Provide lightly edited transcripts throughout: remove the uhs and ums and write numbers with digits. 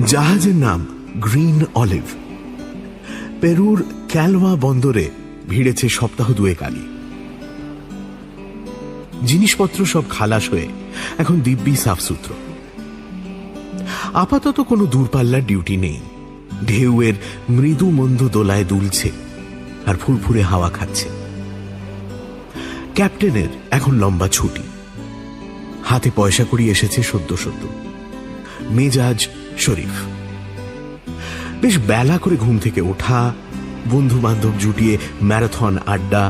জাহাজের নাম green olive. পেরুর ক্যালওয়া বন্দরে ভিড়েছে সপ্তাহ দুয়েক আগে। জিনিসপত্র সব খালাস হয়ে এখন দিব্যি সাফসুতরো। আপাতত কোনো দূরপাল্লার ডিউটি নেই। ঢেউয়ের মৃদু মন্দ দোলায় দুলছে আর ফুরফুরে হাওয়া খাচ্ছে। ক্যাপ্টেনের এখন লম্বা ছুটি। হাতে পয়সা কড়ি এসেছে সদ্য সদ্য। মেজাজ শরীফ। বেশ বেলা করে ঘুম থেকে ওঠা, বন্ধু বান্ধব জুটিয়ে ম্যারাথন আড্ডা,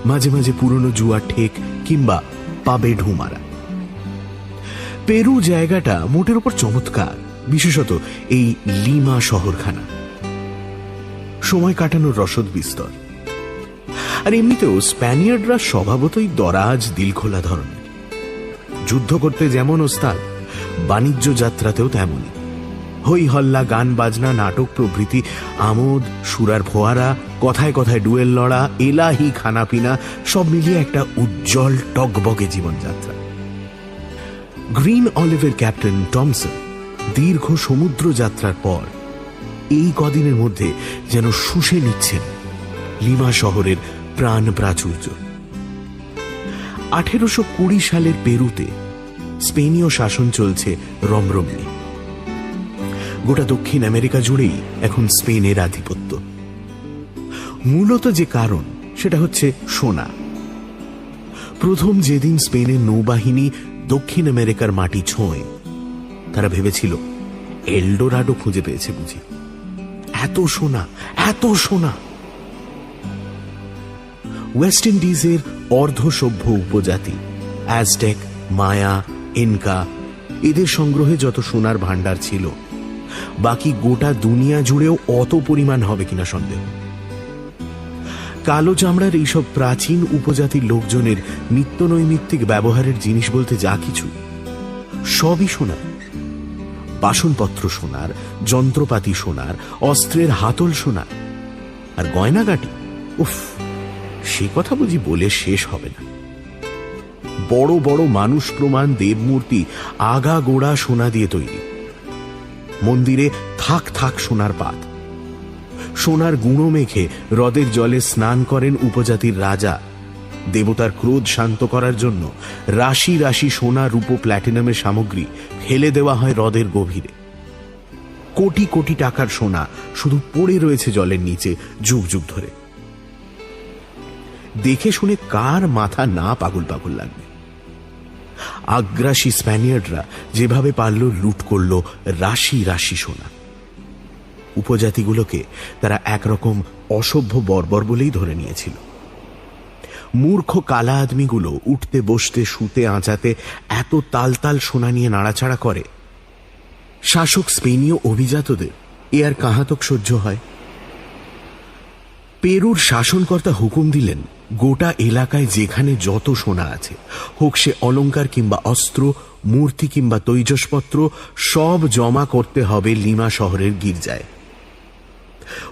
মাঝে মাঝে পুরনো জুয়ার ঠেক কিংবা পাবে ঢু মারা। পেরু জায়গাটা মোটের উপর চমৎকার, বিশেষত এই লিমা শহরখানা। সময় কাটানোর রসদ বিস্তর। আর এমনিতেও স্প্যানিয়ার্ডরা স্বভাবতই দরাজ দিলখোলা ধরনের। যুদ্ধ করতে যেমন ওস্তাদ, বাণিজ্য যাত্রাতেও তেমনই। হই হল্লা, গান বাজনা, নাটক প্রভৃতি, আমোদ, সুরার ফোয়ারা, কথায় কথায় ডুয়েল লড়া, এলাহি খানাপিনা, সব মিলিয়ে একটা উজ্জ্বল টকবগে জীবনযাত্রা। গ্রিন অলিভের ক্যাপ্টেন টমসন দীর্ঘ সমুদ্র যাত্রার পর এই কদিনের মধ্যে যেন শুষে নিচ্ছেন লিমা শহরের প্রাণ প্রাচুর্য। 1820 সালের পেরুতে স্পেনীয় শাসন চলছে রমরমিয়ে। গোটা দক্ষিণ আমেরিকা জুড়েই এখন স্পেনের আধিপত্য। মূলত যে কারণ সেটা হচ্ছে সোনা। প্রথম যেদিন স্পেনের নৌবাহিনী দক্ষিণ আমেরিকার মাটি ছোঁয়, তারা ভেবেছিল এলডোরাডো খুঁজে পেয়েছে বুঝি। এত সোনা, এত সোনা! ওয়েস্ট ইন্ডিজের অর্ধসভ্য উপজাতি অ্যাজটেক, মায়া, ইনকা, এদের সংগ্রহে যত সোনার ভান্ডার ছিল, বাকি গোটা দুনিয়া জুড়েও অত পরিমাণ হবে কিনা সন্দেহ। কালো চামড়ার এইসব প্রাচীন উপজাতির লোকজনের নিত্য নৈমিত্তিক ব্যবহারের জিনিস বলতে যা কিছু, সবই সোনার। বাসনপত্র সোনার, যন্ত্রপাতি সোনার, অস্ত্রের হাতল সোনার, আর গয়নাগাটি, উফ, সে কথা বুঝি বলে শেষ হবে না। বড় বড় মানুষ প্রমাণ দেবমূর্তি আগা গোড়া সোনা দিয়ে তৈরি। মন্দিরে থাক থাক সোনার পাত। সোনার গুঁড়ো মেখে হ্রদের জলে স্নান করেন উপজাতির রাজা। দেবতার ক্রোধ শান্ত করার জন্য রাশি রাশি সোনা, রূপো, প্ল্যাটিনামের সামগ্রী ফেলে দেওয়া হয় হ্রদের গভীরে। কোটি কোটি টাকার সোনা শুধু পড়ে রয়েছে জলের নিচে যুগ যুগ ধরে। দেখে শুনে কার মাথা না পাগল পাগল লাগবে। আগ্রাসী স্প্যানিয়ার্ডরা যেভাবে পারল লুট করল রাশি রাশি সোনা। উপজাতিগুলোকে তারা একরকম অসভ্য বর্বর বলেই ধরে নিয়েছিল। মূর্খ কালা আদমিগুলো উঠতে বসতে শুতে আঁচাতে এত তাল তাল সোনা নিয়ে নাড়াচাড়া করে, শাসক স্পেনীয় অভিজাতদের এ আর কাহাতক সহ্য হয়? পেরুর শাসনকর্তা হুকুম দিলেন, গোটা এলাকায় যেখানে যত সোনা আছে, হোক সে অলংকার কিংবা অস্ত্র, মূর্তি কিংবা তৈজসপত্র, সব জমা করতে হবে লিমা শহরের গির্জায়।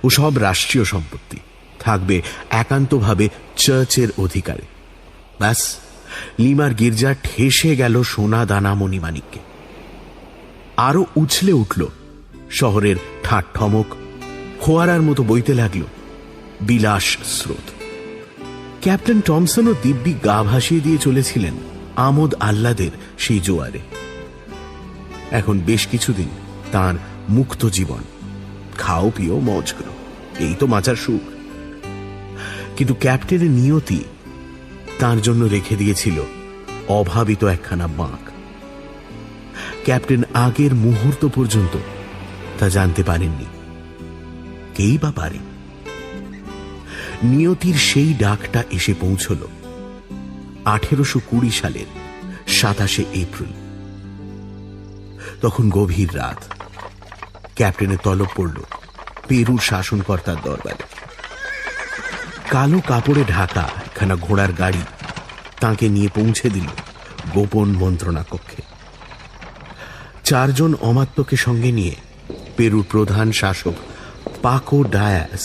ও সব রাষ্ট্রীয় সম্পত্তি থাকবে একান্তভাবে চার্চের অধিকারে। ব্যাস, লিমার গির্জা ঠেসে গেল সোনা দানা মণিমাণিক্যে। আরো উছলে উঠল শহরের ঠাট ঠমক, ফোয়ারার মতো বইতে লাগলো বিলাস স্রোত। ক্যাপ্টেন টমসনও দিব্যি গা ভাসিয়ে দিয়ে চলেছিলেন আমোদ আহ্লাদের সেই জোয়ারে। এখন বেশ কিছুদিন তার মুক্ত জীবন, খাও পিও মজ করো, এই তো মাচার সুখ। কিন্তু ক্যাপ্টেনের নিয়তি তার জন্য রেখে দিয়েছিল অভাবিত একখানা বাঁক। ক্যাপ্টেন আগের মুহূর্ত পর্যন্ত তা জানতে পারেননি। কেই বা পারে? নিয়তির সেই ডাকটা এসে পৌঁছল 1820 সালের 27 এপ্রিল। তখন গভীর রাত। ক্যাপ্টেনের তলব পড়ল পেরুর শাসনকর্তার দরবারে। কালো কাপড়ে ঢাকা একখানা ঘোড়ার গাড়ি তাকে নিয়ে পৌঁছে দিল গোপন মন্ত্রণা কক্ষে। 4 জন অমাত্যকে সঙ্গে নিয়ে পেরুর প্রধান শাসক পাকো ডায়াস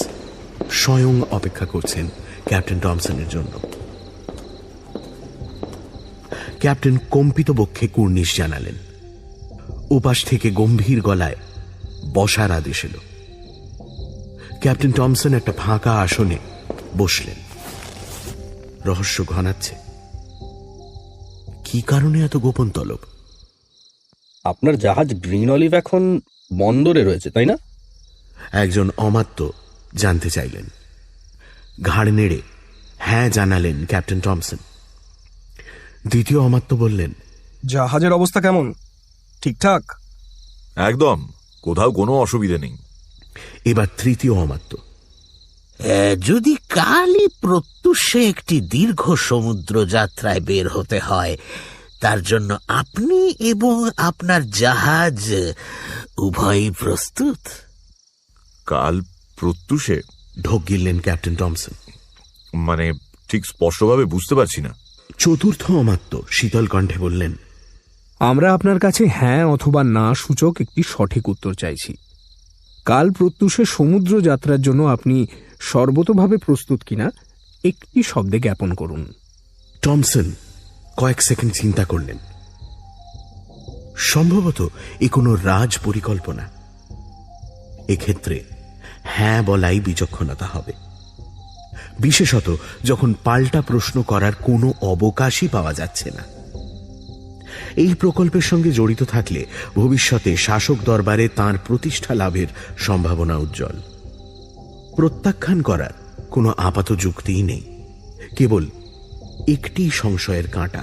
স্বয়ং অপেক্ষা করছেন ক্যাপ্টেন টমসনের জন্য। ক্যাপ্টেন কম্পিত বক্ষে কুর্নিশ জানালেন। ওপাশ থেকে গম্ভীর গলায় বসার আদেশ এলো। ক্যাপ্টেন টমসন একটা ফাঁকা আসনে বসলেন। রহস্য ঘনাচ্ছে। কি কারণে এত গোপন তলব? আপনার জাহাজ গ্রিন অলিভ এখন বন্দরে রয়েছে, তাই না? একজন অমাত্য জানতে চাইলেন। ঘাড় নেড়ে হ্যাঁ জানালেন ক্যাপ্টেন টমসন। দ্বিতীয় অমাত্য বললেন, জাহাজের অবস্থা কেমন? ঠিকঠাক? একদম, কোথাও কোনো অসুবিধে নেই। এবার তৃতীয় অমাত্য, যদি কালই প্রত্যুষে একটি দীর্ঘ সমুদ্র যাত্রায় বের হতে হয়, তার জন্য আপনি এবং আপনার জাহাজ উভয়ই প্রস্তুত? কাল প্রত্যুষে? ঢোক গিললেন ক্যাপ্টেন টমসন। মানে ঠিক স্পষ্টভাবে বুঝতে পারছি না। চতুর্থ অমাত্য শীতল কণ্ঠে বললেন, আমরা আপনার কাছে হ্যাঁ অথবা না সূচক একটি সঠিক উত্তর চাইছি। কাল প্রত্যুষে সমুদ্র যাত্রার জন্য আপনি সর্বতোভাবে প্রস্তুত কিনা একটি শব্দে জ্ঞাপন করুন। টমসন কয়েক সেকেন্ড চিন্তা করলেন। সম্ভবত এ কোনো রাজ পরিকল্পনা। এক্ষেত্রে হ্যাঁ বলাই বিচক্ষণতা হবে, বিশেষত যখন পাল্টা প্রশ্ন করার কোনো অবকাশই পাওয়া যাচ্ছে না। এই প্রকল্পের সঙ্গে জড়িত থাকলে ভবিষ্যতে শাসক দরবারে তাঁর প্রতিষ্ঠা লাভের সম্ভাবনা উজ্জ্বল। প্রত্যাখ্যান করার কোনো আপাত যুক্তিই নেই, কেবল একটি সংশয়ের কাঁটা।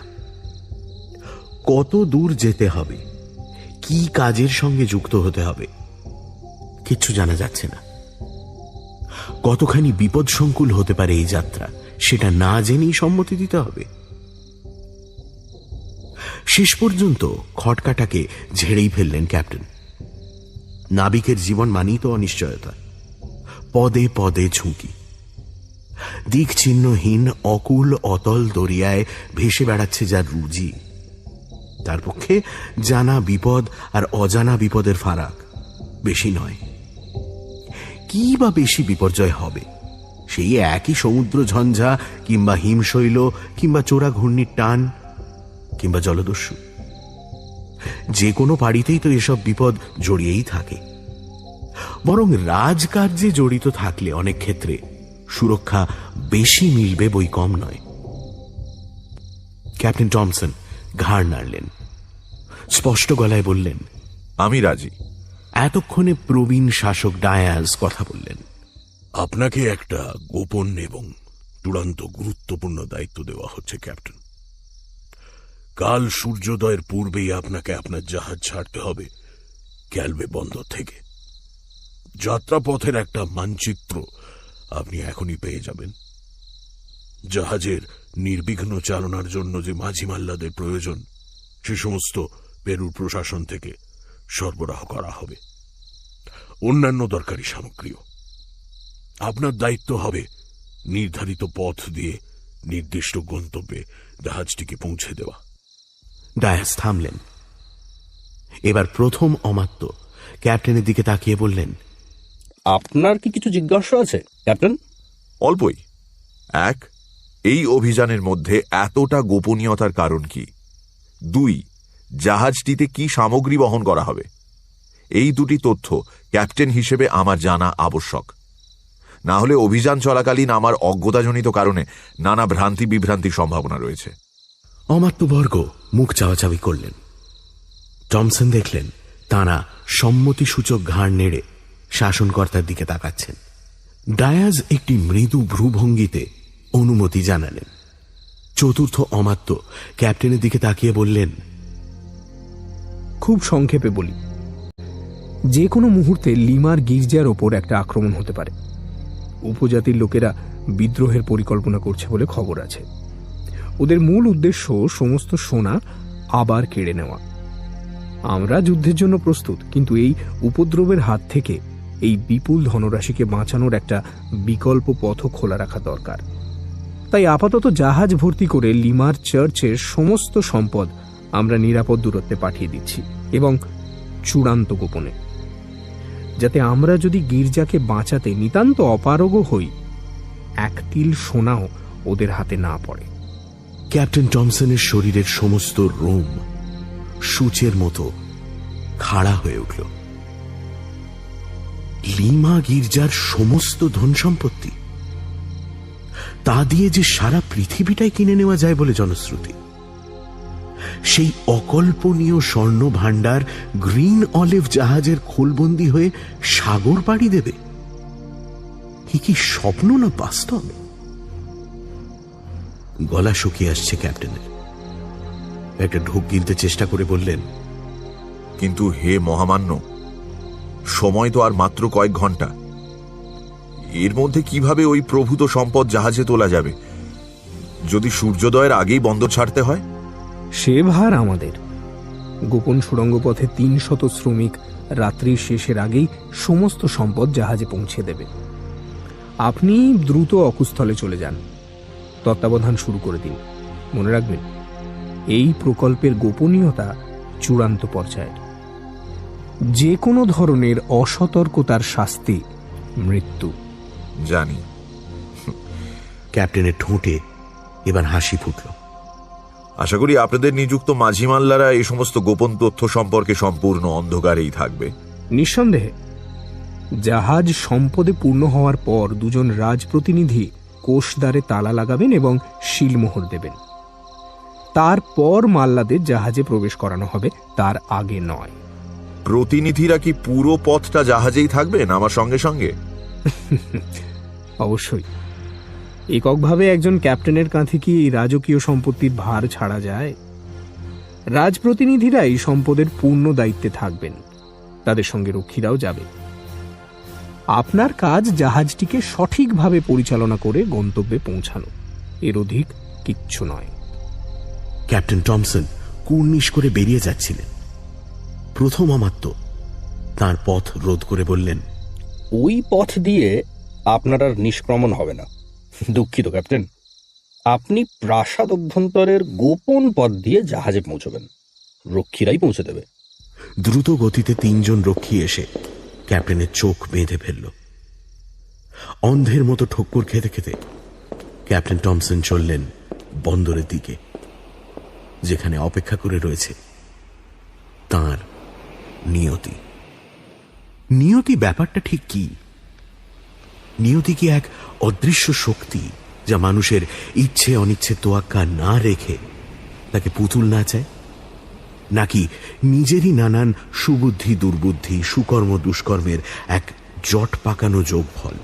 কত দূর যেতে হবে, কি কাজের সঙ্গে যুক্ত হতে হবে, কিচ্ছু জানা যাচ্ছে না। কতখানি বিপদসংকুল হতে পারে এই যাত্রা, সেটা না জেনেই সম্মতি দিতে হবে। শেষ পর্যন্ত খটকাটাকে ঝেড়েই ফেললেন ক্যাপ্টেন। নাবিকের জীবন মানেই তো অনিশ্চয়তা, পদে পদে ঝুঁকি। দিক চিহ্নহীন অকুল অতল দরিয়ায় ভেসে বেড়াচ্ছে যার রুজি, তার পক্ষে জানা বিপদ আর অজানা বিপদের ফারাক বেশি নয়। কি বা বেশি বিপর্যয় হবে? সেই একই সমুদ্র ঝঞ্ঝা, কিংবা হিমশৈল, কিংবা চোরা ঘূর্ণির টান, কিংবা জলদস্যু। যে কোনো পাড়িতেই তো এসব বিপদ জড়িয়েই থাকে। বরং রাজকার্যে জড়িত থাকলে অনেক ক্ষেত্রে সুরক্ষা বেশি মিলবে বই কম নয়। ক্যাপ্টেন টমসন ঘাড় নাড়লেন, স্পষ্ট গলায় বললেন, আমি রাজি। এতক্ষণে প্রবীণ শাসক ডায়াস কথা বললেন। আপনাকে একটা গোপন এবং চূড়ান্ত গুরুত্বপূর্ণ দায়িত্ব দেওয়া হচ্ছে ক্যাপ্টেন। কাল সূর্যোদয়ের পূর্বেই আপনাকে আপনার জাহাজ ছাড়তে হবে ক্যালবে বন্দর থেকে। যাত্রাপথের একটা মানচিত্র আপনি এখনই পেয়ে যাবেন। জাহাজের নির্বিঘ্ন চালনার জন্য যে মাঝি মাল্লাদের প্রয়োজন, সে সমস্ত পেরুর প্রশাসন থেকে সরবরাহ করা হবে। অন্যান্য দরকারি সামগ্রীও। আপনার দায়িত্ব হবে নির্ধারিত পথ দিয়ে নির্দিষ্ট গন্তব্যে জাহাজটিকে পৌঁছে দেওয়া। ডায়াস থামলেন। এবার প্রথম অমাত্য ক্যাপ্টেনের দিকে তাকিয়ে বললেন, আপনার কি কিছু জিজ্ঞাসা আছে ক্যাপ্টেন? অল্পই। এক, এই অভিযানের মধ্যে এতটা গোপনীয়তার কারণ কি? 2, জাহাজটিতে কি সামগ্রী বহন করা হবে? এই দুটি তথ্য ক্যাপ্টেন হিসেবে আমার জানা আবশ্যক। না হলে অভিযান চলাকালীন আমার অজ্ঞতাজনিত কারণে নানা ভ্রান্তি বিভ্রান্তির সম্ভাবনা রয়েছে। অমাত্যবর্গ মুখ চাওয়াচাওয়ি করলেন। টমসন দেখলেন তাঁরা সম্মতিসূচক ঘাড় নেড়ে শাসনকর্তার দিকে তাকাচ্ছেন। ডায়াজ একটি মৃদু ভ্রুভঙ্গিতে অনুমতি জানালেন। চতুর্থ অমাত্য ক্যাপ্টেনের দিকে তাকিয়ে বললেন, খুব সংক্ষেপে বলি, যে কোনো মুহূর্তে লিমার গির্জার ওপর একটা আক্রমণ হতে পারে। উপজাতির লোকেরা বিদ্রোহের পরিকল্পনা করছে বলে খবর আছে। ওদের মূল উদ্দেশ্য সমস্ত সোনা আবার কেড়ে নেওয়া। আমরা যুদ্ধের জন্য প্রস্তুত, কিন্তু এই উপদ্রবের হাত থেকে এই বিপুল ধনরাশিকে বাঁচানোর একটা বিকল্প পথও খোলা রাখা দরকার। তাই আপাতত জাহাজ ভর্তি করে লিমার চার্চের সমস্ত সম্পদ আমরা নিরাপদ দূরত্বে পাঠিয়ে দিচ্ছি, এবং চূড়ান্ত গোপনে, যাতে আমরা যদি গির্জাকে বাঁচাতে নিতান্ত অপারগও হই, এক তিল সোনাও ওদের হাতে না পড়ে। ক্যাপ্টেন টমসনের শরীরের সমস্ত রোম সূচের মতো খাড়া হয়ে উঠল। লিমা গির্জার সমস্ত ধন সম্পত্তি, তা দিয়ে যে সারা পৃথিবীটাই কিনে নেওয়া যায় বলে জনশ্রুতি। সেই অকল্পনীয় স্বর্ণ ভাণ্ডার গ্রিন অলিভ জাহাজের খোলবন্দি হয়ে সাগর পাড়ি দেবে। কি স্বপ্ন না বাস্তব? গলা শুকিয়ে আসছে ক্যাপ্টেনের। একটা ঢোক গিলতে চেষ্টা করে বললেন, কিন্তু হে মহামান্য, সময় তো আর মাত্র কয়েক ঘন্টা। এর মধ্যে কিভাবে ওই প্রভূত সম্পদ জাহাজে তোলা যাবে? যদি সূর্যোদয়ের আগেই বন্দর ছাড়তে হয়? সে ভার আমাদের। গোপন সুড়ঙ্গ পথে ৩০০ শ্রমিক রাত্রির শেষের আগেই সমস্ত সম্পদ জাহাজে পৌঁছে দেবে। আপনি দ্রুত অকুস্থলে চলে যান, তত্ত্বাবধান শুরু করে দিন। মনে রাখবেন, এই প্রকল্পের গোপনীয়তা চূড়ান্ত পর্যায়ের। যে কোনো ধরনের অসতর্কতার শাস্তি মৃত্যু। জানি। ক্যাপ্টেনের ঠোঁটে এবার হাসি ফুটল। আশা করি আপনাদের নিযুক্ত মাঝি মাল্লারা এই সমস্ত গোপন তথ্য সম্পর্কে সম্পূর্ণ অন্ধকারেই থাকবে। নিঃসন্দেহে। জাহাজ সম্পদে পূর্ণ হওয়ার পর দুজন রাজপ্রতিনিধি কোষদ্বারে তালা লাগাবেন এবং শিলমোহর দেবেন। তারপর মাল্লাদের জাহাজে প্রবেশ করানো হবে, তার আগে নয়। প্রতিনিধিরা কি পুরো পথটা জাহাজেই থাকবেন আমার সঙ্গে সঙ্গে? অবশ্যই। এককভাবে একজন ক্যাপ্টেনের কাঁধে কি রাজকীয় সম্পত্তির ভার ছাড়া যায়? রাজপ্রতিনিধিরাই সম্পদের পূর্ণ দায়িত্বে থাকবেন, তাদের সঙ্গে রক্ষীরাও যাবে। আপনার কাজ জাহাজটিকে সঠিকভাবে পরিচালনা করে গন্তব্যে পৌঁছানো, এর অধিক কিচ্ছু নয়। ক্যাপ্টেন টমসন কুর্নিশ করে বেরিয়ে যাচ্ছিলেন। প্রথম অমাত্য তার পথ রোধ করে বললেন, ওই পথ দিয়ে আপনার আর নিষ্ক্রমণ হবে না। দুঃখিত ক্যাপ্টেন, আপনি প্রাসাদ অভ্যন্তরের গোপন পথ দিয়ে জাহাজে পৌঁছবেন। রক্ষীরাই পৌঁছে দেবে। দ্রুত গতিতে ৩ জন রক্ষী এসে ক্যাপ্টেনের চোখ বেঁধে ফেলল। অন্ধের মতো ঠক্কর খেতে খেতে ক্যাপ্টেন টমসন চললেন বন্দরের দিকে, যেখানে অপেক্ষা করে রয়েছে তার নিয়তি। নিয়তি ব্যাপারটা ঠিক কি? নিয়তি কি এক অদৃশ্য শক্তি যা মানুষের ইচ্ছে অনিচ্ছে তোয়াক্কা না রেখে তাকে পুতুল নাচায়? নাকি নিজেরই নানান সুবুদ্ধি দুর্বুদ্ধি, সুকর্ম দুষ্কর্মের এক জট পাকানো যোগফল?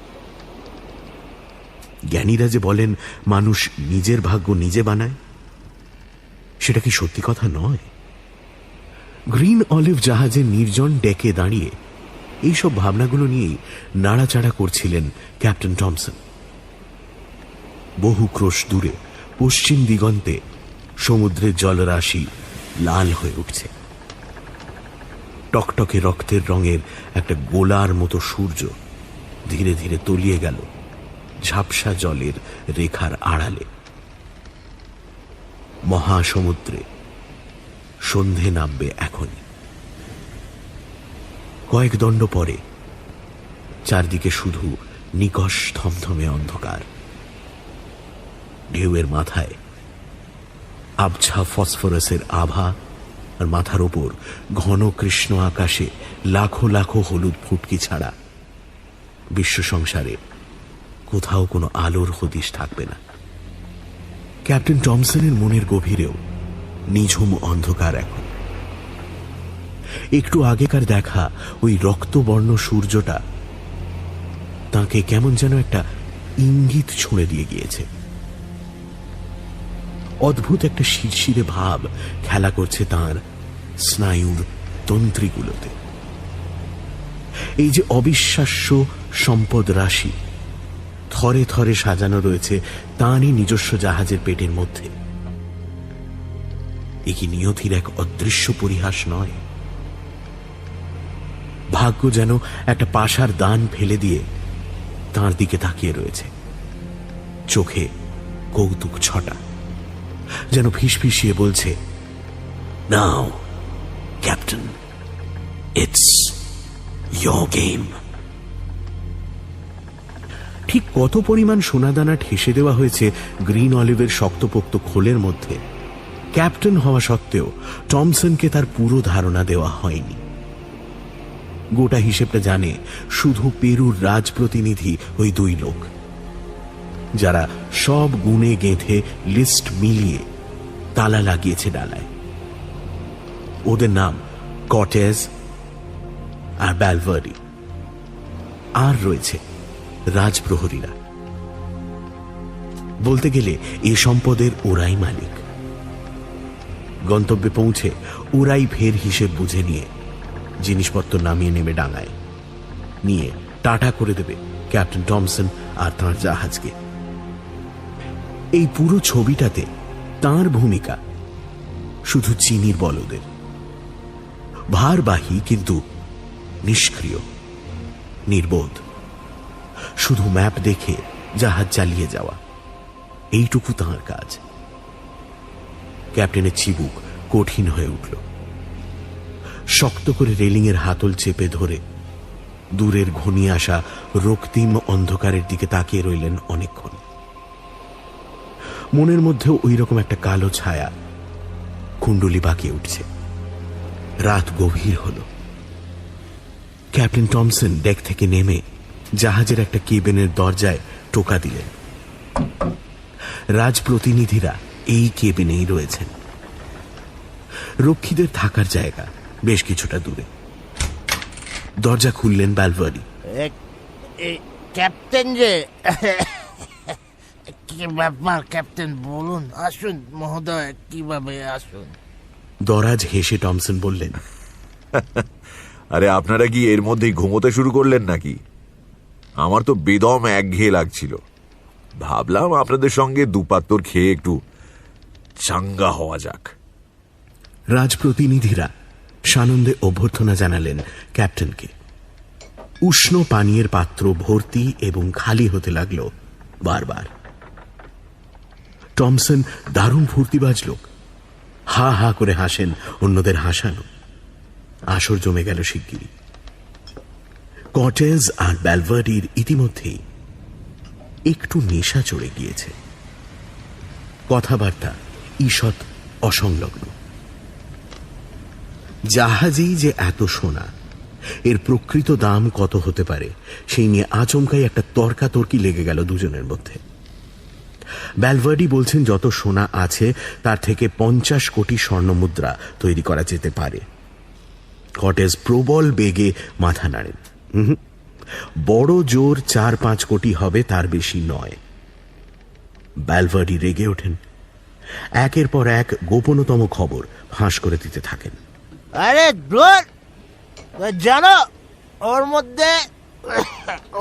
জ্ঞানীরা যে বলেন মানুষ নিজের ভাগ্য নিজে বানায়, সেটা কি সত্যি কথা নয়? গ্রিন অলিভ জাহাজের নির্জন ডেকে দাঁড়িয়ে এইসব ভাবনাগুলো নিয়েই নাড়াচাড়া করছিলেন ক্যাপ্টেন টমসন। বহু ক্রোশ দূরে পশ্চিম দিগন্তে সমুদ্রের জলরাশি লাল হয়ে উঠছে। টকটকে রক্তের রঙের একটা গোলার মতো সূর্য ধীরে ধীরে তলিয়ে গেল ঝাপসা জলের রেখার আড়ালে। মহাসমুদ্রে সন্ধে নামবে এখনই। কয়েক দণ্ড পরে চারদিকে শুধু নিকষ থমথমে অন্ধকার। ঢেউয়ের মাথায় আবছা ফসফরাসের আভা, আর মাথার ওপর ঘন কৃষ্ণ আকাশে লাখো লাখো হলুদ ফুটকি ছাড়া বিশ্ব সংসারে কোথাও কোনো আলোর হদিশ থাকবে না। ক্যাপ্টেন টমসনের মনের গভীরেও নিঝুম অন্ধকার এখন। একটু আগেকার দেখা ওই রক্তবর্ণ সূর্যটা তাকে কেমন যেন একটা ইঙ্গিত ছুঁড়ে দিয়ে গিয়েছে। অদ্ভুত একটা শিরশিরে ভাব খেলা করছে তার স্নায়ুর তন্ত্রীগুলোতে। এই যে অবিশ্বাস্য সম্পদ রাশি থরে থরে সাজানো রয়েছে তাঁরই নিজস্ব জাহাজের পেটের মধ্যে, এ কি নিয়তির এক অদৃশ্য পরিহাস নয়? ভাগ্য যেন একটা পাশার দান ফেলে দিয়ে তাঁর দিকে তাকিয়ে রয়েছে, চোখে কৌতুক ছটা, যেন ফিসফিসিয়ে বলছে, নাও ক্যাপ্টেন, ইটস ইয়োর গেম। ঠিক কত পরিমাণ সোনাদানা ঠেসে দেওয়া হয়েছে গ্রিন অলিভের শক্তপোক্ত খোলের মধ্যে, ক্যাপ্টেন হওয়া সত্ত্বেও টমসনকে তার পুরো ধারণা দেওয়া হয়নি। গোটা হিসেবটা জানে শুধু পেরুর রাজপ্রতিনিধি ওই দুই লোক, যারা সব গুণে গেঁথে লিস্ট মিলিয়ে তালা লাগিয়েছে ডালায়। ওদের নাম কর্টেজ আর ব্যালভার্ডি, আর রয়েছে রাজপ্রহরীরা। বলতে গেলে এ সম্পদের ওরাই মালিক। গন্তব্যে পৌঁছে ওরাই ফের হিসেব বুঝে নিয়ে জিনিসপত্র নামিয়ে নেবে ডাঙায়, নিয়ে টাটা করে দেবে ক্যাপ্টেন টমসন আর তাঁর জাহাজকে। এই পুরো ছবিটাতে তাঁর ভূমিকা শুধু চিনির বলদের, ভারবাহী কিন্তু নিষ্ক্রিয়, নির্বোধ, শুধু ম্যাপ দেখে জাহাজ চালিয়ে যাওয়া, এইটুকু তাঁর কাজ। ক্যাপ্টেনের চিবুক কঠিন হয়ে উঠল। শক্ত করে রেলিংয়ের হাতল চেপে ধরে দূরের ঘনিয়ে আসা রক্তিম অন্ধকারের দিকে তাকিয়ে রইলেন অনেকক্ষণ। মনের মধ্যেও ওই রকম একটা কালো ছায়া কুণ্ডলি বাঁকিয়ে উঠছে। রাত গভীর হল। ক্যাপ্টেন টমসন ডেক থেকে নেমে জাহাজের একটা কেবিনের দরজায় টোকা দিলেন। রাজপ্রতিনিধিরা এই কেবিনেই রয়েছেন। রক্ষীদের থাকার জায়গা বেশ কিছুটা দূরে। দরজা খুললেন ব্যালভার্ডি। ক্যাপ্টেন যে কি ব্যাপার ক্যাপ্টেন, বলুন, আসুন মহোদয়, কিভাবে আসুন। দরাজ হেসে টমসন বললেন, আরে আপনারা কি এর মধ্যেই ঘুমোতে শুরু করলেন নাকি? আমার তো বেদম একঘেয়ে লাগছিল। ভাবলাম আপনাদের সঙ্গে দুপাত্তর খেয়ে একটু চাঙ্গা হওয়া যাক। রাজপ্রতিনিধিরা সানন্দে অভ্যর্থনা জানালেন ক্যাপ্টেনকে। উষ্ণ পানীয়ের পাত্র ভর্তি এবং খালি হতে লাগল বারবার। টমসন দারুণ ফুর্তিবাজ লোক, হা হা করে হাসেন অন্যদের হাসানো। আসর জমে গেল শিগগিরই। কর্টেজ আর ব্যালভার্ডির ইতিমধ্যেই একটু নেশা চড়ে গিয়েছে। কথাবার্তা ঈষৎ অসংলগ্ন। জাহাজেই যে এত সোনা, এর প্রকৃত দাম কত হতে পারে সেই নিয়ে আচমকাই একটা তর্কাতর্কি লেগে গেল দুজনের মধ্যে। ব্যালভার্ডি বলছেন যত সোনা আছে তার থেকে 50 কোটি স্বর্ণমুদ্রা তৈরি করা যেতে পারে। কর্টেজ প্রবল বেগে মাথা নাড়েন। বড় জোর 4-5 কোটি হবে, তার বেশি নয়। ব্যালভার্ডি রেগে ওঠেন। একের পর এক গোপনতম খবর ফাঁস করে দিতে থাকেন। আরে জানো,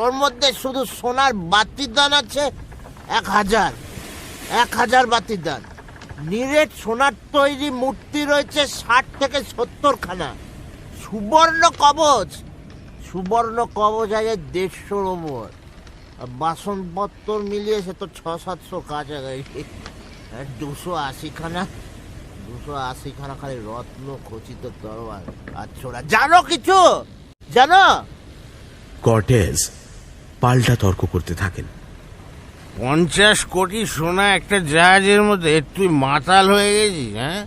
ওর মধ্যে শুধু সোনার বাতির দান আছে 1000 বাতির দান। নিরেট সোনার তৈরি মূর্তি রয়েছে 60 থেকে 70 খানা। সুবর্ণ কবচ আছে 150-র ওপর। বাসনপত্র মিলিয়ে সে তো 600-700 কাছাকাছি। 280 খানা খালি রত্ন খচিত তরোয়ার আর ছোড়া। জানো কিছু জানো? কর্টেজ পাল্টা তর্ক করতে থাকেন। 50 কোটি সোনা একটা জাহাজের মধ্যে, তুই মাতাল হয়ে গেছিস? হ্যাঁ,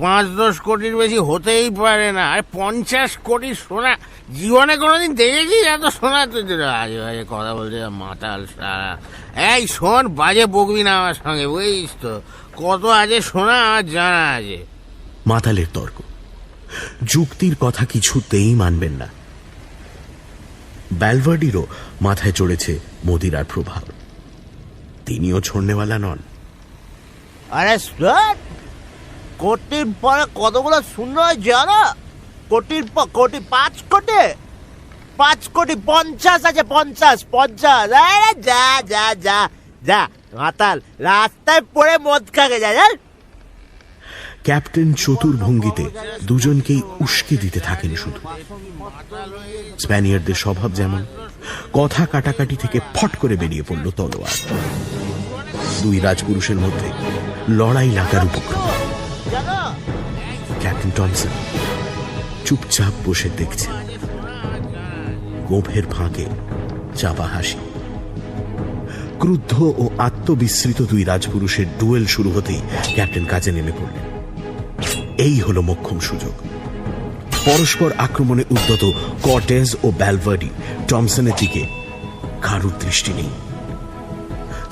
5-10 কোটির বেশি হতেই পারে না। আর 50 কোটি সোনা জীবনে কোনোদিন দেখেছিস এত সোনা? তুই আজে বাজে কথা বলছে, মাতাল সারা। এই শোন, বাজে বকবি না আমার সঙ্গে, বুঝিস তো? কত আছে সোনা আমার জানা আছে। মাতালের তর্ক, যুক্তির কথা কিছুতেই মানবেন না। ব্যালভার্ডিরও মাথায় চড়েছে মদিরার প্রভাব। তিনিও ছড়নেওয়ালা নন। আরে কোটির পরে কতগুলো শূন্য হয় জানো? কোটির পর কোটি, 5 কোটি 50 আছে, 50। আরে যা মাতাল, রাস্তায় পড়ে মদ খাগে যা। ক্যাপ্টেন চতুর ভঙ্গিতে দুজনকেই উস্কে দিতে থাকেন শুধু। স্প্যানিয়ারদের স্বভাব যেমন, কথা কাটাকাটি থেকে ফট করে বেরিয়ে পড়ল তলোয়ার। দুই রাজপুরুষের মধ্যে লড়াই লাগার উপক্রম। ক্যাপ্টেন টমসন চুপচাপ বসে দেখছেন, গোফের ফাঁকে চাপা হাসি। ক্রুদ্ধ ও আত্মবিস্মৃত দুই রাজপুরুষের ডুয়েল শুরু হতেই ক্যাপ্টেন কাজে নেমে পড়লেন। এই হলো মোক্ষম সুযোগ। পরস্পর আক্রমণে উদ্যত কর্টেজ ও ব্যালভার্ডি টমসনের দিকে কারুর দৃষ্টি নেই।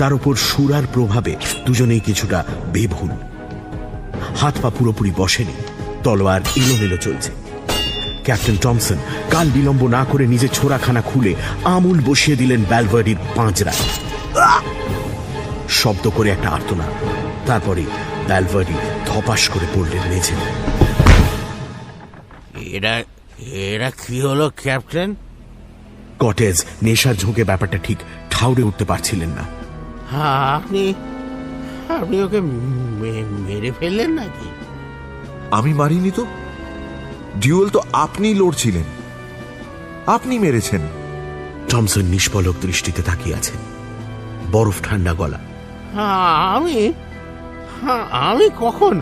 তার উপর সুরার প্রভাবে দুজনেই কিছুটা বেভুল। হাত পা পুরোপুরি বসেনি, তলোয়ার এলোমেলো চলছে। ক্যাপ্টেন টমসন কাল বিলম্ব না করে নিজের ছোড়াখানা খুলে আমূল বসিয়ে দিলেন ব্যালভার্ডির পাঁজরায়। শব্দ করে একটা আর্তনাদ, তারপরে ব্যালভার্ডি ধপাস করে পড়লেন মেঝে। এরা কি হলো ক্যাপ্টেন? কটেজ নেশার ঝোঁকে ব্যাপারটা ঠিক ঠাউরে উঠতে পারছিলেন না। আপনি ওকে মেরে ফেললেন নাকি? আমি মারিনি তো, ডিউয়েল তো আপনি লড়ছিলেন, আপনি মেরেছেন। টমসন নিষ্পলক দৃষ্টিতে তাকিয়ে আছেন, বরফ ঠান্ডা গলা। আমি কখন?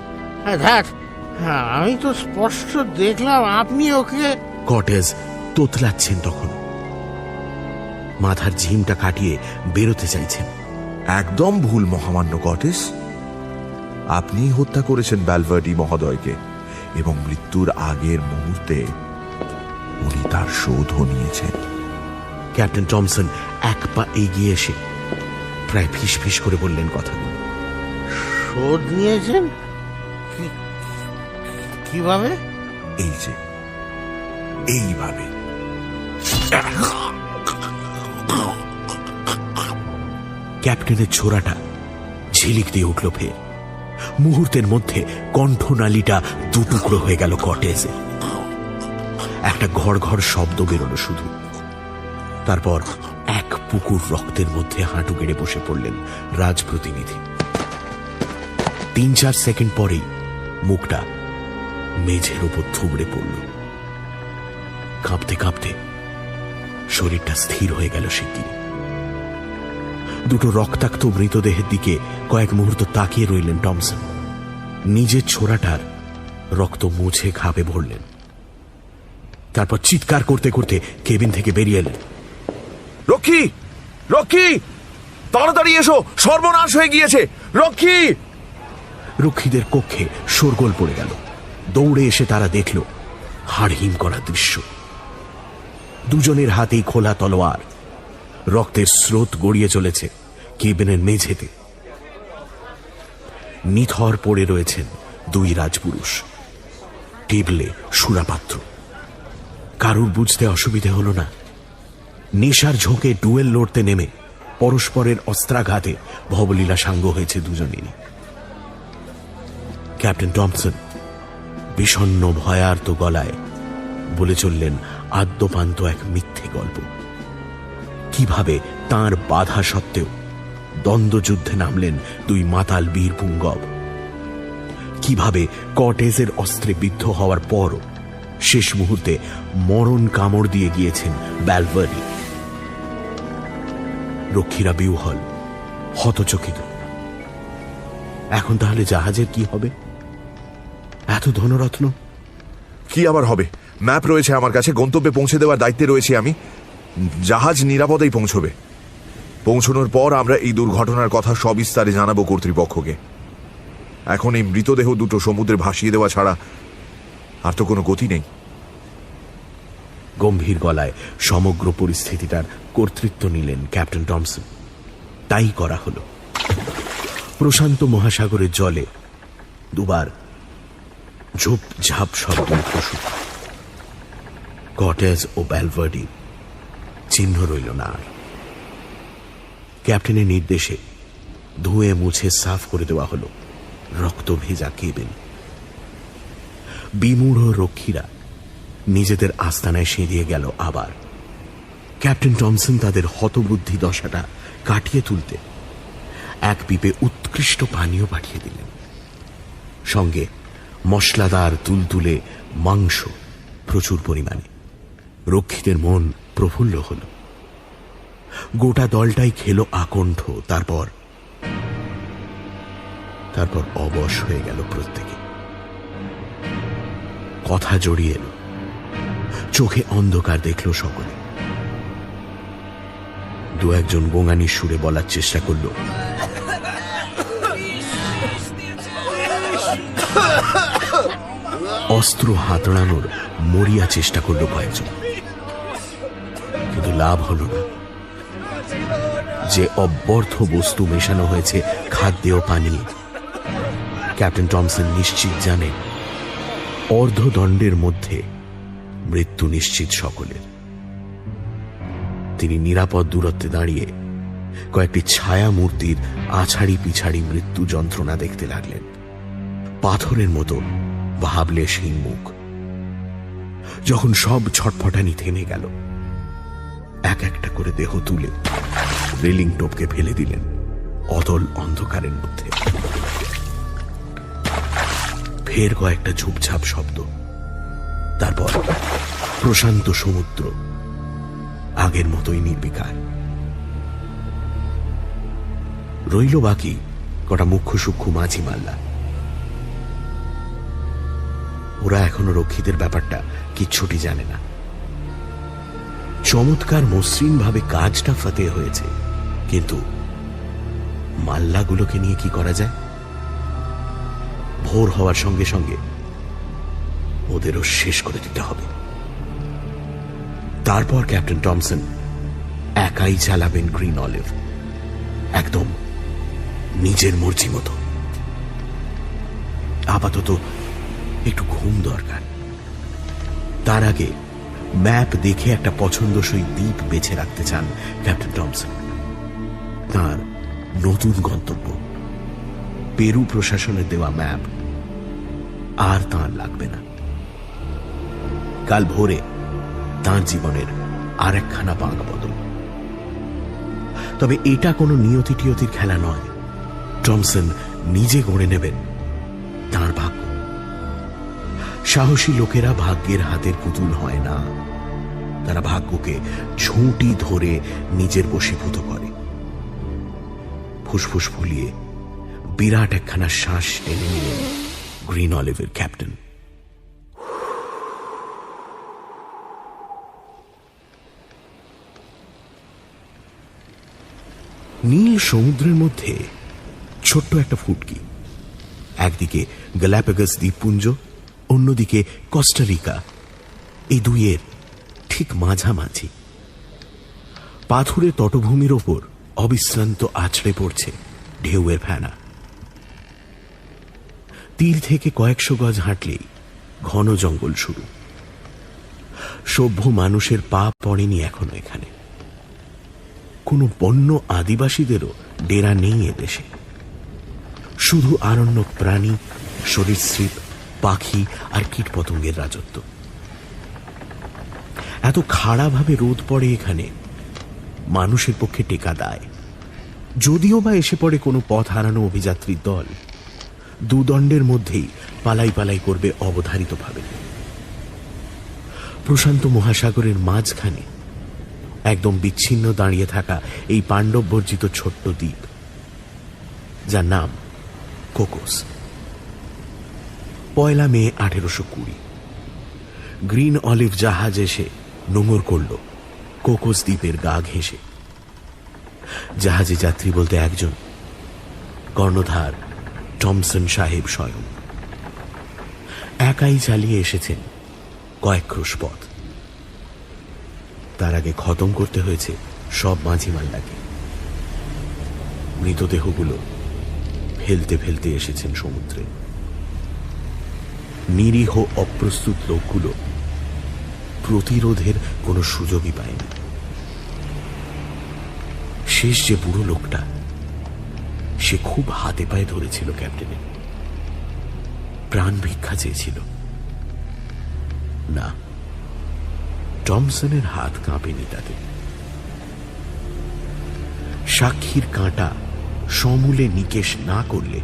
আমি তো স্পষ্ট দেখলাম আপনি ওকে। কটেজ তোতলাচ্ছেন তখন, মাথার ঝিমটা কাটিয়ে বেরোতে চাইছেন। একদম ভুল মহামান্য কটেজ, আপনি হত্যা করেছেন ব্যালভার্ডি মহোদয়কে, এবং মৃত্যুর আগের মুহূর্তে উনি তার শোধও নিয়েছেন। ক্যাপ্টেন টমসন এক পা এগিয়ে এসে প্রায় ফিস ফিস করে বললেন কথাগুলো। শোধ নিয়েছেন? কিভাবে? এই যে এইভাবে। ক্যাপ্টেনের ছোড়াটা ঝিলিক দিয়ে উঠল ফের। মুহূর্তের মধ্যে কণ্ঠনালীটা দুটুকরো হয়ে গেল কটেজে। একটা ঘর ঘর শব্দ বেরোলো শুধু। তারপর এক পুকুর রক্তের মধ্যে হাঁটু গেড়ে বসে পড়লেন রাজপ্রতিনিধি। 3-4 সেকেন্ড পরেই মুখটা মেঝের উপর থুবড়ে পড়ল। কাঁপতে কাঁপতে শরীরটা স্থির হয়ে গেল শিগগিরি। দুটো রক্তাক্ত মৃতদেহের দিকে কয়েক মুহূর্ত তাকিয়ে রইলেন টমসন। নিজের ছোড়াটার রক্ত মুছে খাবে ভরলেন। তারপর চিৎকার করতে করতে কেবিন থেকে বেরিয়ে এলেন। রক্ষী, রক্ষী, তাড়াতাড়ি এসো, সর্বনাশ হয়ে গিয়েছে, রক্ষী! রক্ষীদের কক্ষে শোরগোল পড়ে গেল। দৌড়ে এসে তারা দেখল হাড়হিম করা দৃশ্য। দুজনের হাতেই খোলা তলোয়ার, রক্তের স্রোত গড়িয়ে চলেছে কেবিনের মেঝেতে। নিথর পড়ে রয়েছেন দুই রাজপুরুষ, টেবিলে সুরাপাত্র। কারুর বুঝতে অসুবিধে হল না, নেশার ঝোঁকে ডুয়েল লড়তে নেমে পরস্পরের অস্ত্রাঘাতে ভবলীলা সাঙ্গ হয়েছে দুজনেরই। ক্যাপ্টেন টমসন বিষণ্ণ ভয়ার্ত গলায় বলে চললেন আদ্যপান্ত এক মিথ্যে গল্প। কিভাবে তার বাধা সত্ত্বেও দ্বন্দ্বযুদ্ধে নামলেন দুই মাতাল বীর পুঙ্গব। কিভাবে কটেজের অস্ত্রে বিদ্ধ হওয়ার পরও শেষ মুহূর্তে মরণ কামড় দিয়ে গিয়েছেন ব্যালভার্ডি। রক্ষীরা বিহ্বল, হতচকিত। এখন তাহলে জাহাজের কি হবে? এত ধনরত্ন কি আবার হবে? ম্যাপ রয়েছে আমার কাছে, গন্তব্যে পৌঁছে দেওয়ার দায়িত্বে রয়েছি আমি। জাহাজ নিরাপদেই পৌঁছবে। পৌঁছানোর পর আমরা এই দুর্ঘটনার কথা সবিস্তারে জানাবো কর্তৃপক্ষকে। এখন এই মৃতদেহ দুটো সমুদ্রে ভাসিয়ে দেওয়া ছাড়া আর তো কোনো গতি নেই। গম্ভীর গলায় সমগ্র পরিস্থিতিটার কর্তৃত্ব নিলেন ক্যাপ্টেন টমসন। তাই করা হল। প্রশান্ত মহাসাগরের জলে দুবার ঝোপ ঝাপ শব্দ উঠল শুধু। কটেজ ও ব্যালভার্ডি চিহ্ন রইল না আর। ক্যাপ্টেনের নির্দেশে ধুয়ে মুছে সাফ করে দেওয়া হল রক্ত ভেজা কেবিন। বিমূঢ় রক্ষীরা নিজেদের আস্তানায় সিঁড়িয়ে গেল আবার। ক্যাপ্টেন টমসন তাদের হতবুদ্ধি দশাটা কাটিয়ে তুলতে এক পিপে উৎকৃষ্ট পানীয় পাঠিয়ে দিলেন, সঙ্গে মশলাদার তুলতুলে মাংস প্রচুর পরিমাণে। রক্ষীদের মন প্রফুল্ল হল। গোটা দলটাই খেল আকণ্ঠ। তারপর অবশ হয়ে গেল প্রত্যেকে। কথা জড়িয়ে এলো, চোখে অন্ধকার দেখল সকলে। দু একজন গোঙানির সুরে বলার চেষ্টা করল, অস্ত্র হাতড়ানোর মরিয়া চেষ্টা করলো কয়েকজন, কিন্তু লাভ হলো না। যে অব্যর্থ বস্তু মেশানো হয়েছে খাদ্য ও পানীয়ে, ক্যাপ্টেন টমসন নিশ্চিত জানে অর্ধদণ্ডের মধ্যে মৃত্যু নিশ্চিত সকলের। তিনি নিরাপদ দূরত্বে দাঁড়িয়ে কয়েকটি ছায়া মূর্তির আছাড়ি পিছাড়ি মৃত্যু যন্ত্রণা দেখতে লাগলেন। পাথরের মতো ভাবলেশহীন মুখ। যখন সব ছটফটানি থেমে গেল, এক একটা করে দেহ তুলে রেলিং টোপকে ফেলে দিলেন অতল অন্ধকারের মধ্যে। ফের কয়েকটা ঝুপঝাপ শব্দ, তারপর প্রশান্ত সমুদ্র আগের মতোই নির্বিকার। রইল বাকি কটা মুখ্য সূক্ষ্ম মাঝি মাল্লা। ওরা এখনো রক্ষীদের ব্যাপারটা কিচ্ছুটি জানে না। চমৎকার মসৃণ ভাবে কাজটা ফাতে হয়েছে, কিন্তু মাল্লাগুলোকে নিয়ে কি করা যায়? ভোর হওয়ার সঙ্গে সঙ্গে ওদেরও শেষ করে দিতে হবে। তারপর ক্যাপ্টেন টমসন একাই চালাবেন গ্রিন অলিভ, একদম নিজের মর্জি মতো। আপাতত একটু ঘুম দরকার। তার আগে ম্যাপ দেখে একটা পছন্দসই দ্বীপ বেছে রাখতে চান ক্যাপ্টেন টমসন। তার নতুন গন্তব্য, পেরু প্রশাসনের দেওয়া ম্যাপ আর তাঁর লাগবে না। কাল ভোরে তাঁর জীবনের আর একখানা বাঁক বদল। তবে এটা কোনো নিয়তি টিয়তির খেলা নয়। টমসন নিজে গড়ে নেবেন তাঁর ভাগ্য। সাহসী লোকেরা ভাগ্যের হাতের পুতুল হয় না, তারা ভাগ্যকে ঝুঁটি ধরে নিজের বশীভূত করে। ফুসফুস ফুলিয়ে বিরাট একখানা শ্বাস টেনে নিলেন গ্রিন অলিভের ক্যাপ্টেন। নীল সমুদ্রের মধ্যে ছোট্ট একটা ফুটকি, একদিকে গ্যালাপাগোস দ্বীপপুঞ্জ, অন্যদিকে কোস্টারিকা। এই দুইয়ের ঠিক মাঝামাঝি পাথুরে তটভূমির ওপর অবিশ্রান্ত আছড়ে পড়ছে ঢেউয়ের ফেনা। তীর থেকে কয়েকশো গজ হাঁটলেই ঘন জঙ্গল শুরু। সভ্য মানুষের পা পড়েনি এখনো এখানে। কোনো বন্য আদিবাসীদেরও ডেরা নেই এদেশে। শুধু আরণ্যক প্রাণী, সরীসৃপ, পাখি আর কীটপতঙ্গের রাজত্ব। এত খাড়াভাবে রোদ পড়ে এখানে, মানুষের পক্ষে টেকা দায়। যদিও বা এসে পড়ে কোনো পথ হারানো অভিযাত্রীর দল, দুদণ্ডের মধ্যেই পালাই পালাই করবে অবধারিতভাবে। প্রশান্ত মহাসাগরের মাঝখানে একদম বিচ্ছিন্ন দাঁড়িয়ে থাকা এই পাণ্ডব বর্জিত ছোট্ট দ্বীপ, যার নাম কোকোস। 1 মে 1820 গ্রিন অলিভ জাহাজ এসে নোঙর করল কোকোস দ্বীপের গা ঘেঁষে। জাহাজে যাত্রী বলতে একজন, কর্ণধার টমসন সাহেব স্বয়ং। একাই চালিয়ে এসেছেন কয়েক ক্রোশ পথ। তার আগে খতম করতে হয়েছে সব মাঝি মাল্লাকে। মৃতদেহগুলো ফেলতে ফেলতে এসেছেন সমুদ্রে। নিরীহ অপ্রস্তুত লোকগুলো প্রতিরোধের কোনো সুযোগই পায়নি। শেষ যে বুড়ো লোকটা, সে খুব হাতে পায়ে ধরেছিল ক্যাপ্টেনের, প্রাণ ভিক্ষা চেয়েছিল। না, টমসনের হাত কাঁপেনি তাতে। সাক্ষীর কাঁটা সমূলে নিকেশ না করলে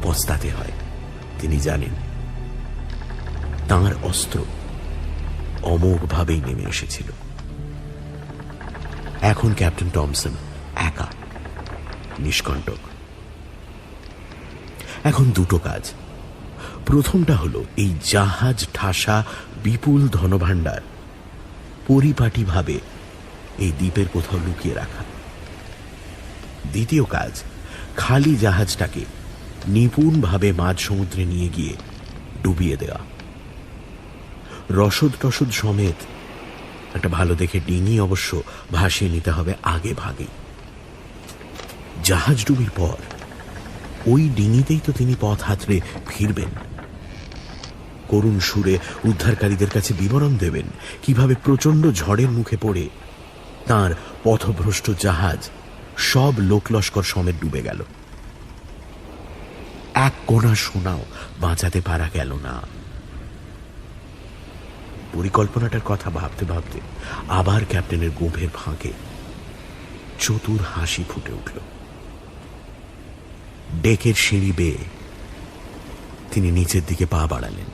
পস্তাতে হয়, তিনি জানেন। তাঁর অস্ত্র অমোঘভাবেই নেমে এসেছিল। এখন ক্যাপ্টেন টমসন একা, নিষ্কণ্টক। এখন দুটো কাজ। প্রথমটা হলো এই জাহাজ ঠাসা বিপুল ধনভাণ্ডার পরিপাটিভাবে এই দ্বীপের কোথাও লুকিয়ে রাখা। দ্বিতীয় কাজ, খালি জাহাজটাকে নিপুণভাবে মাঝ সমুদ্রে নিয়ে গিয়ে ডুবিয়ে দেওয়া। রসদ টসদ সমেত একটা ভালো দেখে ডিঙি অবশ্য ভাসিয়ে নিতে হবে আগে ভাগে। জাহাজ ডুবির পর ওই ডিঙিতেই তো তিনি পথ হাতড়ে ফিরবেন, করুণ সুরে উদ্ধারকারীদের কাছে বিবরণ দেবেন কিভাবে প্রচন্ড ঝড়ের মুখে পড়ে তার পথভ্রষ্ট জাহাজ সব লোকলস্কর সমেত ডুবে গেল। এক কোণা সোনাও বাঁচাতে পারা গেল না। পরিকল্পনাটার কথা ভাবতে ভাবতে আবার ক্যাপ্টেনের গোঁফের ফাঁকে চতুর হাসি ফুটে উঠল। ডেকের সিঁড়ি বেয়ে তিনি নিচের দিকে পা বাড়ালেন।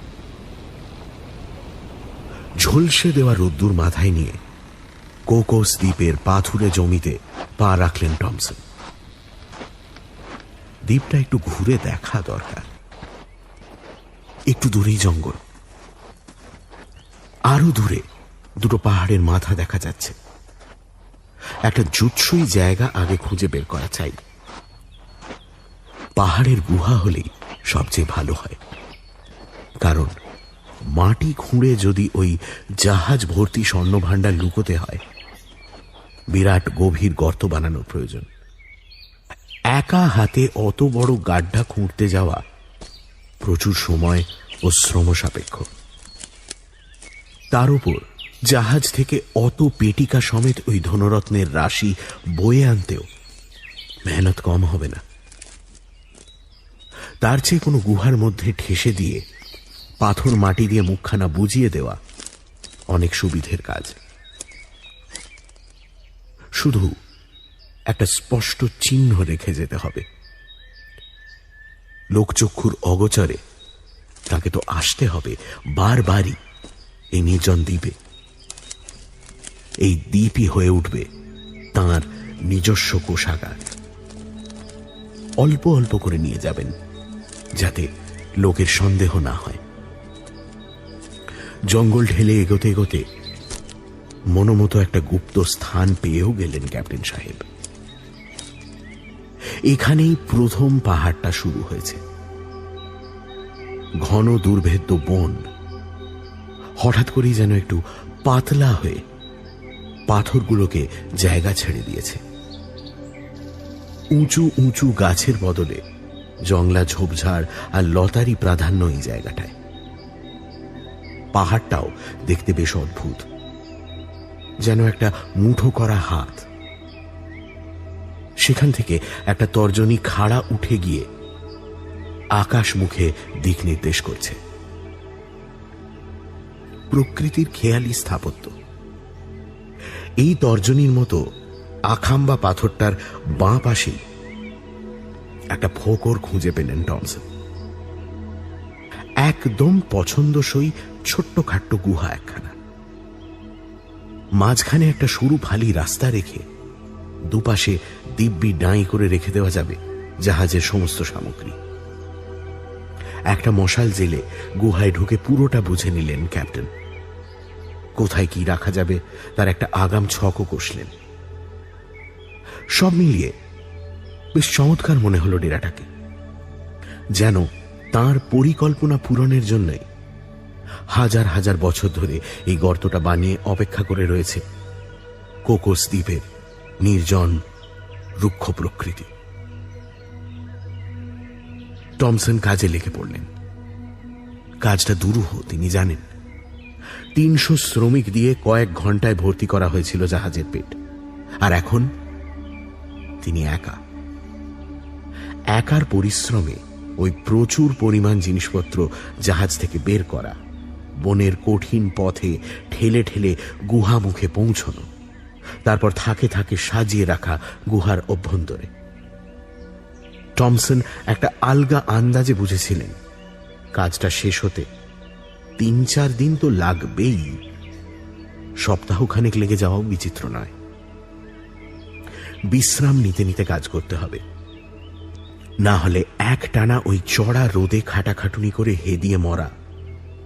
ঝলসে দেওয়া রোদ্দুর মাথায় নিয়ে কোকোস দ্বীপের পাথুরে জমিতে পা রাখলেন টমসন। দ্বীপটা একটু ঘুরে দেখা দরকার। একটু দূরেই জঙ্গল, আরো দূরে দুটো পাহাড়ের মাথা দেখা যাচ্ছে। একটা জুৎসই জায়গা আগে খুঁজে বের করা চাই। পাহাড়ের গুহা হলেই সবচেয়ে ভালো হয়, কারণ মাটি খুঁড়ে যদি ওই জাহাজ ভর্তি স্বর্ণভাণ্ডার লুকোতে হয়, বিরাট গভীর গর্ত বানানোর প্রয়োজন। একা হাতে অত বড় গাড্ডা খুঁড়তে যাওয়া প্রচুর সময় ও শ্রম সাপেক্ষ। তার উপর জাহাজ থেকে অত পেটিকা সমেত ওই ধনরত্নের রাশি বয়ে আনতেও মেহনত কম হবে না। তার চেয়ে কোনো গুহার মধ্যে ঠেসে দিয়ে পাথর মাটি দিয়ে মুখখানা বুঝিয়ে দেওয়া অনেক সুবিধের কাজ। শুধু একটা স্পষ্ট চিহ্ন রেখে যেতে হবে। লোকচক্ষুর অগোচরে তাকে তো আসতে হবে বারবারই এই নির্জন দ্বীপে। এই দ্বীপই হয়ে উঠবে তাঁর নিজস্ব কোষাগার। অল্প অল্প করে নিয়ে যাবেন, যাতে লোকের সন্দেহ না হয়। জঙ্গল ঢেলে এগোতে এগোতে মনোমতো একটা গুপ্ত স্থান পেয়েও গেলেন ক্যাপ্টেন সাহেব। এখানেই প্রথম পাহাড়টা শুরু হয়েছে। ঘন দুর্ভেদ্য বন হঠাৎ করেই যেন একটু পাতলা হয়ে পাথরগুলোকে জায়গা ছেড়ে দিয়েছে। উঁচু উঁচু গাছের বদলে জংলা ঝোপঝাড় আর লতারি প্রাধান্য এই জায়গাটায়। পাহাড়টাও দেখতে বেশ অদ্ভুত, যেন একটা মুঠো করা হাত। সেখান থেকে একটা তর্জনী খাড়া উঠে গিয়ে আকাশ মুখে দিক নির্দেশ করছে। প্রকৃতির খেয়ালি স্থাপত্য। এই তর্জনীর মতো আখাম্বা পাথরটার বাঁ পাশেই একটা ফোকর খুঁজে পেলেন টমসন। একদম পছন্দসই ছোট্ট খাট্ট গুহা একখানা। মাঝখানে একটা সরু ফালি রাস্তা রেখে দুপাশে দিব্যি ডাঁই করে রেখে দেওয়া যাবে জাহাজের সমস্ত সামগ্রী। একটা মশাল জেলে গুহায় ঢুকে পুরোটা বুঝে নিলেন ক্যাপ্টেন। কোথায় কি রাখা যাবে তার একটা আগাম ছকও কষলেন। সব মিলিয়ে বেশ চমৎকার মনে হলো ডেরাটাকে, যেন তার পরিকল্পনা পূরণের জন্যই হাজার হাজার বছর ধরে এই গর্তটা বানিয়ে অপেক্ষা করে রয়েছে কোকোস দ্বীপের নির্জন রুক্ষ প্রকৃতি। টমসন কাজে লেগে পড়লেন। কাজটা দুরূহ তিনি জানেন। 300 শ্রমিক দিয়ে কয়েক ঘন্টায় ভর্তি করা হয়েছিল জাহাজের পেট, আর এখন তিনি একার পরিশ্রমে ওই প্রচুর পরিমাণ জিনিসপত্র জাহাজ থেকে বের করা, বনের কঠিন পথে ঠেলে ঠেলে গুহা মুখে পৌঁছানো, তারপর থাকে থাকে সাজিয়ে রাখা গুহার অভ্যন্তরে। টমসন একটা আলগা আন্দাজে বুঝেছিলেন কাজটা শেষ হতে 3-4 দিন তো লাগবেই। সপ্তাহখানেক লেগে যাওয়াও বিচিত্র নয়। বিশ্রাম নিতে নিতে কাজ করতে হবে, না হলে একটানা ওই চড়া রোদে খাটাখাটুনি করে হেদিয়ে মরা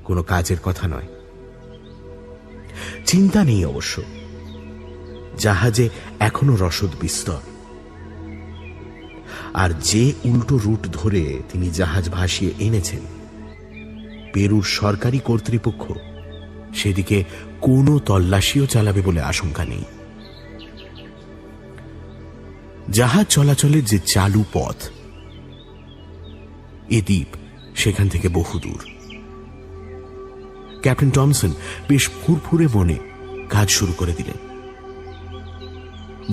কোনো কাজের কথা নয়। চিন্তা নেই অবশ্য, জাহাজে এখনো রসদ বিস্তর। আর যে উল্টো রুট ধরে তিনি জাহাজ ভাসিয়ে এনেছেন, পেরুর সরকারি কর্তৃপক্ষ সেদিকে কোনো তল্লাশিও চালাবে বলে আশঙ্কা নেই। জাহাজ চলাচলের যে চালু পথ, এ দ্বীপ সেখান থেকে বহুদূর। ক্যাপ্টেন টমসন বেশ ফুরফুরে মনে কাজ শুরু করে দিলেন।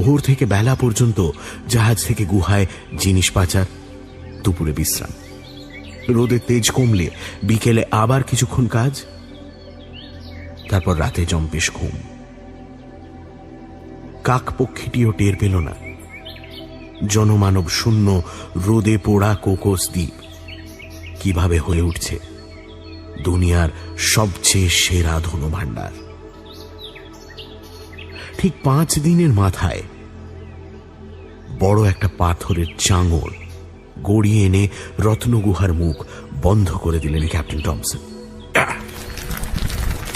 ভোর থেকে বেলা পর্যন্ত জাহাজ থেকে গুহায় জিনিস পাচার, দুপুরে বিশ্রাম, রোদের তেজ কমলে বিকেলে আবার কিছুক্ষণ কাজ, তারপর রাতে জম্পেশ ঘুম। কাকপক্ষীটিও টের পেল না জনমানব শূন্য রোদে পোড়া কোকোস দ্বীপ কিভাবে হয়ে উঠছে দুনিয়ার সবচেয়ে সেরা ধনভাণ্ডার। ঠিক 5 দিনের মাথায় বড় একটা পাথরের চাঙড় গড়িয়ে এনে রত্নগুহার মুখ বন্ধ করে দিলেন ক্যাপ্টেন টমসন।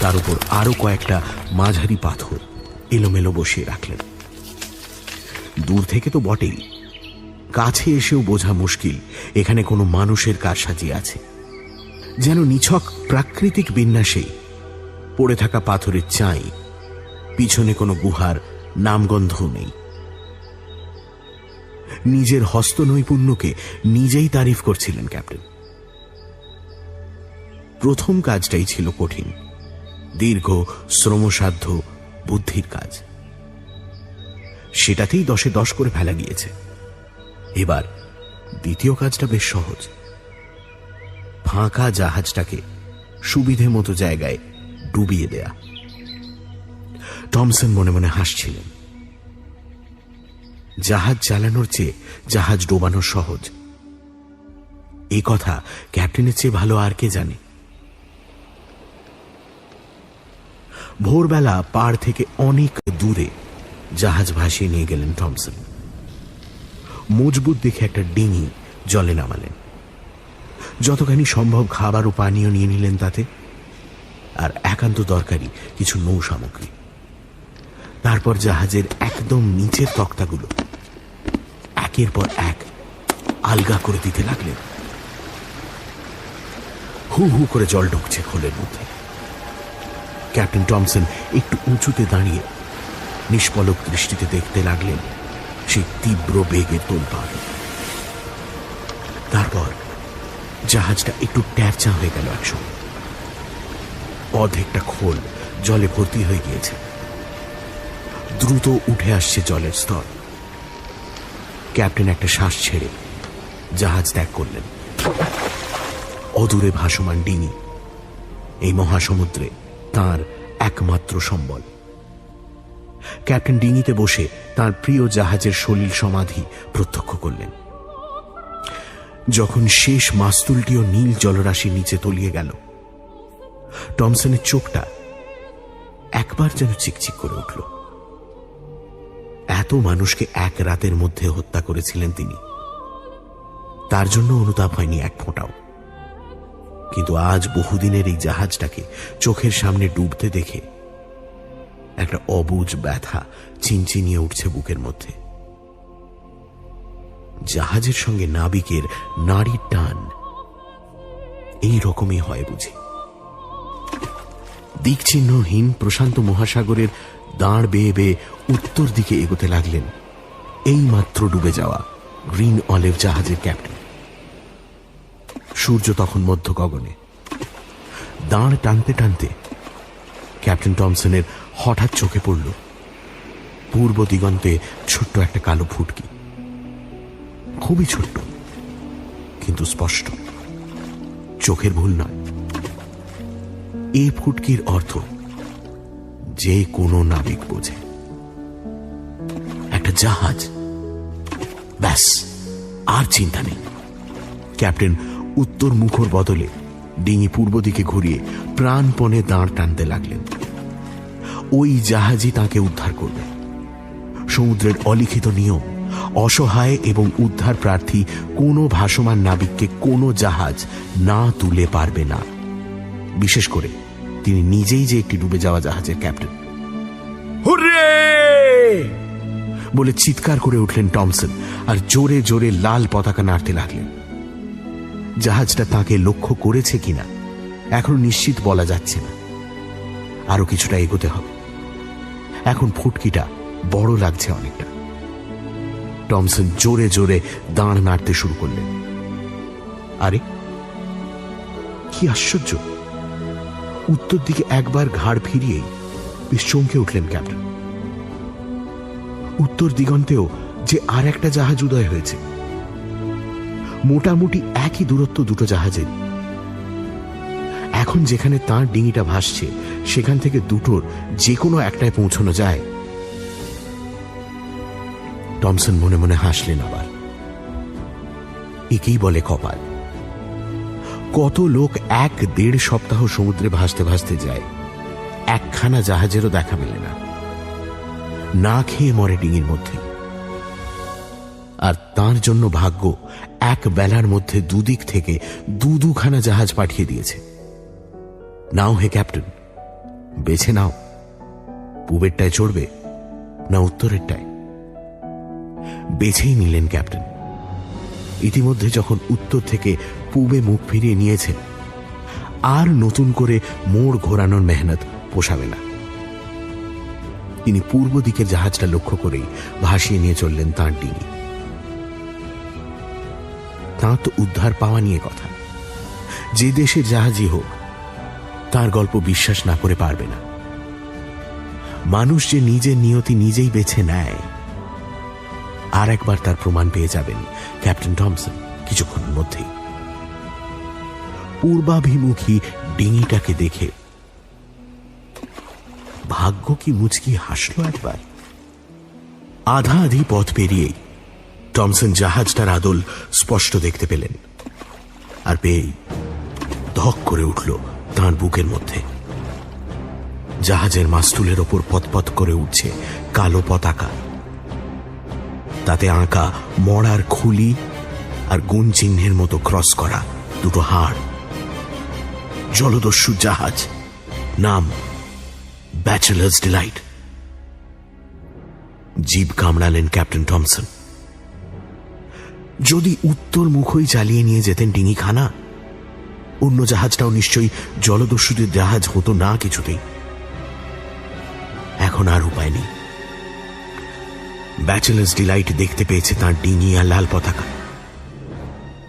তার উপর আরো কয়েকটা মাঝারি পাথর এলোমেলো বসিয়ে রাখলেন। দূর থেকে তো বটেই, কাছে এসেও বোঝা মুশকিল এখানে কোনো মানুষের কারসাজি আছে। যেন নিছক প্রাকৃতিক বিন্যাসেই পড়ে থাকা পাথরের চাই, পিছনে কোনো গুহার নামগন্ধও নেই। নিজের হস্তনৈপুণ্যকে নিজেই তারিফ করছিলেন ক্যাপ্টেন। প্রথম কাজটাই ছিল কঠিন, দীর্ঘ, শ্রমসাধ্য, বুদ্ধির কাজ। সেটাতেই 10-এ 10 করে ফেলা গিয়েছে। এবার দ্বিতীয় কাজটা বেশ সহজ, ফাঁকা জাহাজটাকে সুবিধে মতো জায়গায় ডুবিয়ে দেয়া। টমসন মনে মনে হাসছিলেন। জাহাজ চালানোর চেয়ে জাহাজ ডোবানো সহজ, এই কথা ক্যাপ্টেনের চেয়ে ভালো আর কে জানে। ভোরবেলা পাড় থেকে অনেক দূরে জাহাজ ভাসিয়ে নিয়ে গেলেন টমসন। মজবুত দেখে একটা ডিঙি জলে নামালেন। যতখানি সম্ভব খাবার ও পানীয় নিয়ে নিলেন তাতে, আর একান্ত দরকারি কিছু নৌ সামগ্রী। তারপর জাহাজের একদম নিচের তক্তাগুলো একের পর এক আলগা করে দিতে লাগলেন। হু হু করে জল ঢুকছে খোলের মধ্যে। ক্যাপ্টেন টমসন একটু উঁচুতে দাঁড়িয়ে নিষ্পলক দৃষ্টিতে দেখতে লাগলেন সেই তীব্র বেগের তোলপাড়। তারপর জাহাজটা একটু ট্যারচা হয়ে গেল একসঙ্গে। অর্ধেকটা খোল জলে ভর্তি হয়ে গিয়েছে। দ্রুত উঠে আসছে জলের স্তর। ক্যাপ্টেন একটা শ্বাস ছেড়ে জাহাজ ত্যাগ করলেন। অদূরে ভাসমান ডিঙি এই মহাসমুদ্রে তার একমাত্র সম্বল। ক্যাপ্টেন ডিঙিতে বসে তার প্রিয় জাহাজের সলিল সমাধি প্রত্যক্ষ করলেন। যখন শেষ মাস্তুলটিও নীল জলরাশির নিচে তলিয়ে গেল, টমসনের চোখটা একবার যেন চিকচিক করে উঠল। এত মানুষকে এক রাতের মধ্যে হত্যা করেছিলেন তিনি, তার জন্য অনুতাপ হয়নি এক ফোঁটাও। কিন্তু আজ বহুদিনের এই জাহাজটাকে চোখের সামনে ডুবতে দেখে একটা অবুঝ ব্যথা চিনচিনিয়ে উঠছে বুকের মধ্যে। জাহাজের সঙ্গে নাবিকের নাড়ির টান এই রকমই হয় বুঝি। দিকচিহ্নহীন প্রশান্ত মহাসাগরের দাঁড় বেয়ে বেয়ে উত্তর দিকে এগোতে লাগলেন এই মাত্র ডুবে যাওয়া গ্রিন অলিভ জাহাজের ক্যাপ্টেন। সূর্য তখন মধ্য গগনে। দাঁড় টানতে টানতে ক্যাপ্টেন টমসনের হঠাৎ চোখে পড়ল পূর্ব দিগন্তে ছোট্ট একটা কালো ফুটকি। খুবই ছোট্ট, কিন্তু স্পষ্ট, চোখের ভুল নয়। এই ফুটকির অর্থ যে কোনো নাবিক বোঝে, একটা জাহাজ। ব্যাস, আর চিন্তা নেই। ক্যাপ্টেন উত্তর মুখর বদলে ডিঙি পূর্ব দিকে ঘুরিয়ে প্রাণপণে দাঁড় টানতে লাগলেন। ওই জাহাজই তাকে উদ্ধার করবে। সমুদ্রের অলিখিত নিয়ম, অসহায় এবং উদ্ধার প্রার্থী কোনো ভাসমান নাবিককে কোনো জাহাজ না তুলে পারবে না, বিশেষ করে তিনি নিজেই যে একটি ডুবে যাওয়া জাহাজের ক্যাপ্টেন। হুররে বলে চিৎকার করে উঠলেন টমসন, আর জোরে জোরে লাল পতাকা নাড়তে লাগলেন। জাহাজটা তাকে লক্ষ্য করেছে কিনা এখনো নিশ্চিত বলা যাচ্ছে না। আরো কিছুটা এগোতে হবে। এখন ফুটকিটা বড় লাগছে অনেকটা। টমসন জোরে জোরে দাঁড় নাড়তে শুরু করলেন। আরে কি আশ্চর্য! উত্তর দিকে একবার ঘাড় ফিরিয়েই বেশ চমকে উঠলেন ক্যাপ্টেন। উত্তর দিগন্তেও যে আর একটা জাহাজ উদয় হয়েছে। মোটামুটি একই দূরত্ব দুটো জাহাজের। এখন যেখানে তার ডিঙিটা ভাসছে সেখান থেকে দুটোর যে কোনো একটায় পৌঁছানো যায়। টমসন মনে মনে হাসলেন আবার। একেই বলে কপাল। কত লোক 1-1.5 সপ্তাহ সমুদ্রে ভাসতে ভাসতে যায়, একখানা জাহাজেরও দেখা মেলে না, না খেয়ে মরে ডিঙির মধ্যে। আর তার জন্য ভাগ্য এক বেলার মধ্যে দুদিক থেকে দুখানা জাহাজ পাঠিয়ে দিয়েছে। নাও হে ক্যাপ্টেন, বেছে নাও, পূবেরটায় চড়বে না উত্তরেরটায়। বেছেই নিলেন ক্যাপ্টেন। ইতিমধ্যে যখন উত্তর থেকে পূবে মুখ ফিরিয়ে নিয়েছেন, আর নতুন করে মোড় ঘোরানোর মেহনত পোষাবে না। তিনি পূর্ব দিকের জাহাজটা লক্ষ্য করেই ভাসিয়ে নিয়ে চললেন তাঁর ডিঙি। তাঁর তো উদ্ধার পাওয়া নিয়ে কথা। যে দেশের জাহাজই হোক, তার গল্প বিশ্বাস না করে পারবে না। মানুষ যে নিজের নিয়তি নিজেই বেছে নেয়, আর একবার তার প্রমাণ পেয়ে যাবেন ক্যাপ্টেন টমসন কিছুক্ষণের মধ্যেই। পূর্বাভিমুখী ডিঙিটাকে দেখে ভাগ্য কি মুচকি হাসল একবার। আধা আধি পথ পেরিয়েই টমসন জাহাজটার আদল স্পষ্ট দেখতে পেলেন। আর পেয়েই ধক করে উঠল তাঁর বুকের মধ্যে। জাহাজের মাস্তুলের ওপর পতপত করে উঠছে কালো পতাকা। তাতে আঁকা মরার খুলি আর গুণ চিহ্নের মতো ক্রস করা দুটো হাড়। জলদস্যু জাহাজ, নাম ব্যাচেলার্স ডিলাইট। জিভ কামড়ালেন ক্যাপ্টেন টমসন। যদি উত্তর মুখই চালিয়ে নিয়ে যেতেন ডিঙিখানা, অন্য জাহাজটাও নিশ্চয়ই জলদস্যুদের জাহাজ হতো না কিছুতেই। এখন আর উপায় নেই। ব্যাচেলার্স ডিলাইট দেখতে পেয়েছে তার ডিঙি আর লাল পতাকা।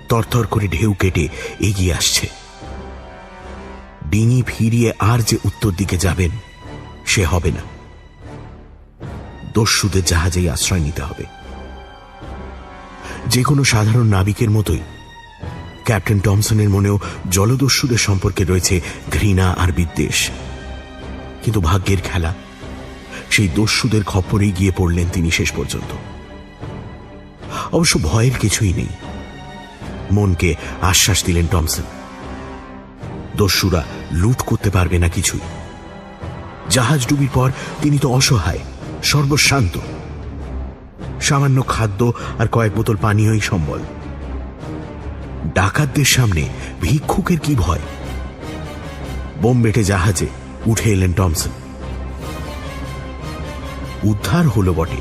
তরতর করে ঢেউ কেটে এগিয়ে আসছে। ডিঙি ফিরিয়ে আর যে উত্তর দিকে যাবেন সে হবে না। দস্যুদের জাহাজেই আশ্রয় নিতে হবে। যে কোনো সাধারণ নাবিকের মতোই ক্যাপ্টেন টমসনের মনেও জলদস্যুদের সম্পর্কে রয়েছে ঘৃণা আর বিদ্বেষ। কিন্তু ভাগ্যের খেলা, সেই দস্যুদের খপ্পরেই গিয়ে পড়লেন তিনি শেষ পর্যন্ত। অবশ্য ভয়ের কিছুই নেই। মনকে আশ্বাস দিলেন টমসন। দস্যুরা লুট করতে পারবে না কিছুই। জাহাজ ডুবির পর তিনি তো অসহায়, সর্বশান্ত। সামান্য খাদ্য আর কয়েক বোতল পানীয়ই সম্বল। ডাকাতদের সামনে ভিক্ষুকের কি ভয়? বোমবেটে জাহাজে উঠে এলেন টমসন। উদ্ধার হলো বটে,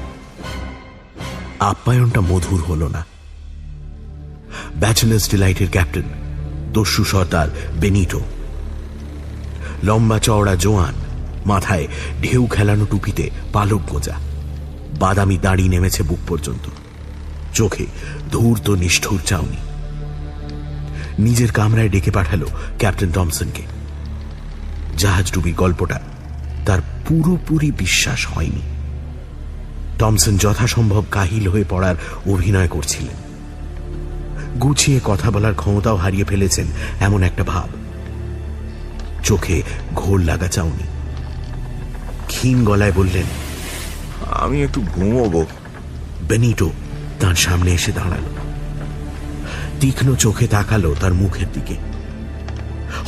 আপ্যায়নটা মধুর হলো না। ব্যাচেলার্স ডিলাইটের ক্যাপ্টেন দস্যু সর্দার বেনিটো। লম্বা চওড়া জোয়ান, মাথায় ঢেউ খেলানো টুপিতে পালক গোঁজা, বাদামি দাড়ি নেমেছে বুক পর্যন্ত, চোখে ধূর্ত নিষ্ঠুর চাউনি। নিজের কামরায় ডেকে পাঠালো ক্যাপ্টেন টমসনকে। জাহাজ ডুবির গল্পটা তার পুরোপুরি বিশ্বাস হয়নি। টমসন যথাসম্ভব কাহিল হয়ে পড়ার অভিনয় করছিলেন। গুছিয়ে কথা বলার ক্ষমতাও হারিয়ে ফেলেছেন এমন একটা ভাব। চোখে ঘোর লাগা চাউনি। ক্ষীণ গলায় বললেন, আমি একটু ঘুমোবো। বেনিটো তার সামনে এসে দাঁড়ালো। তীক্ষ্ণ চোখে তাকালো তার মুখের দিকে।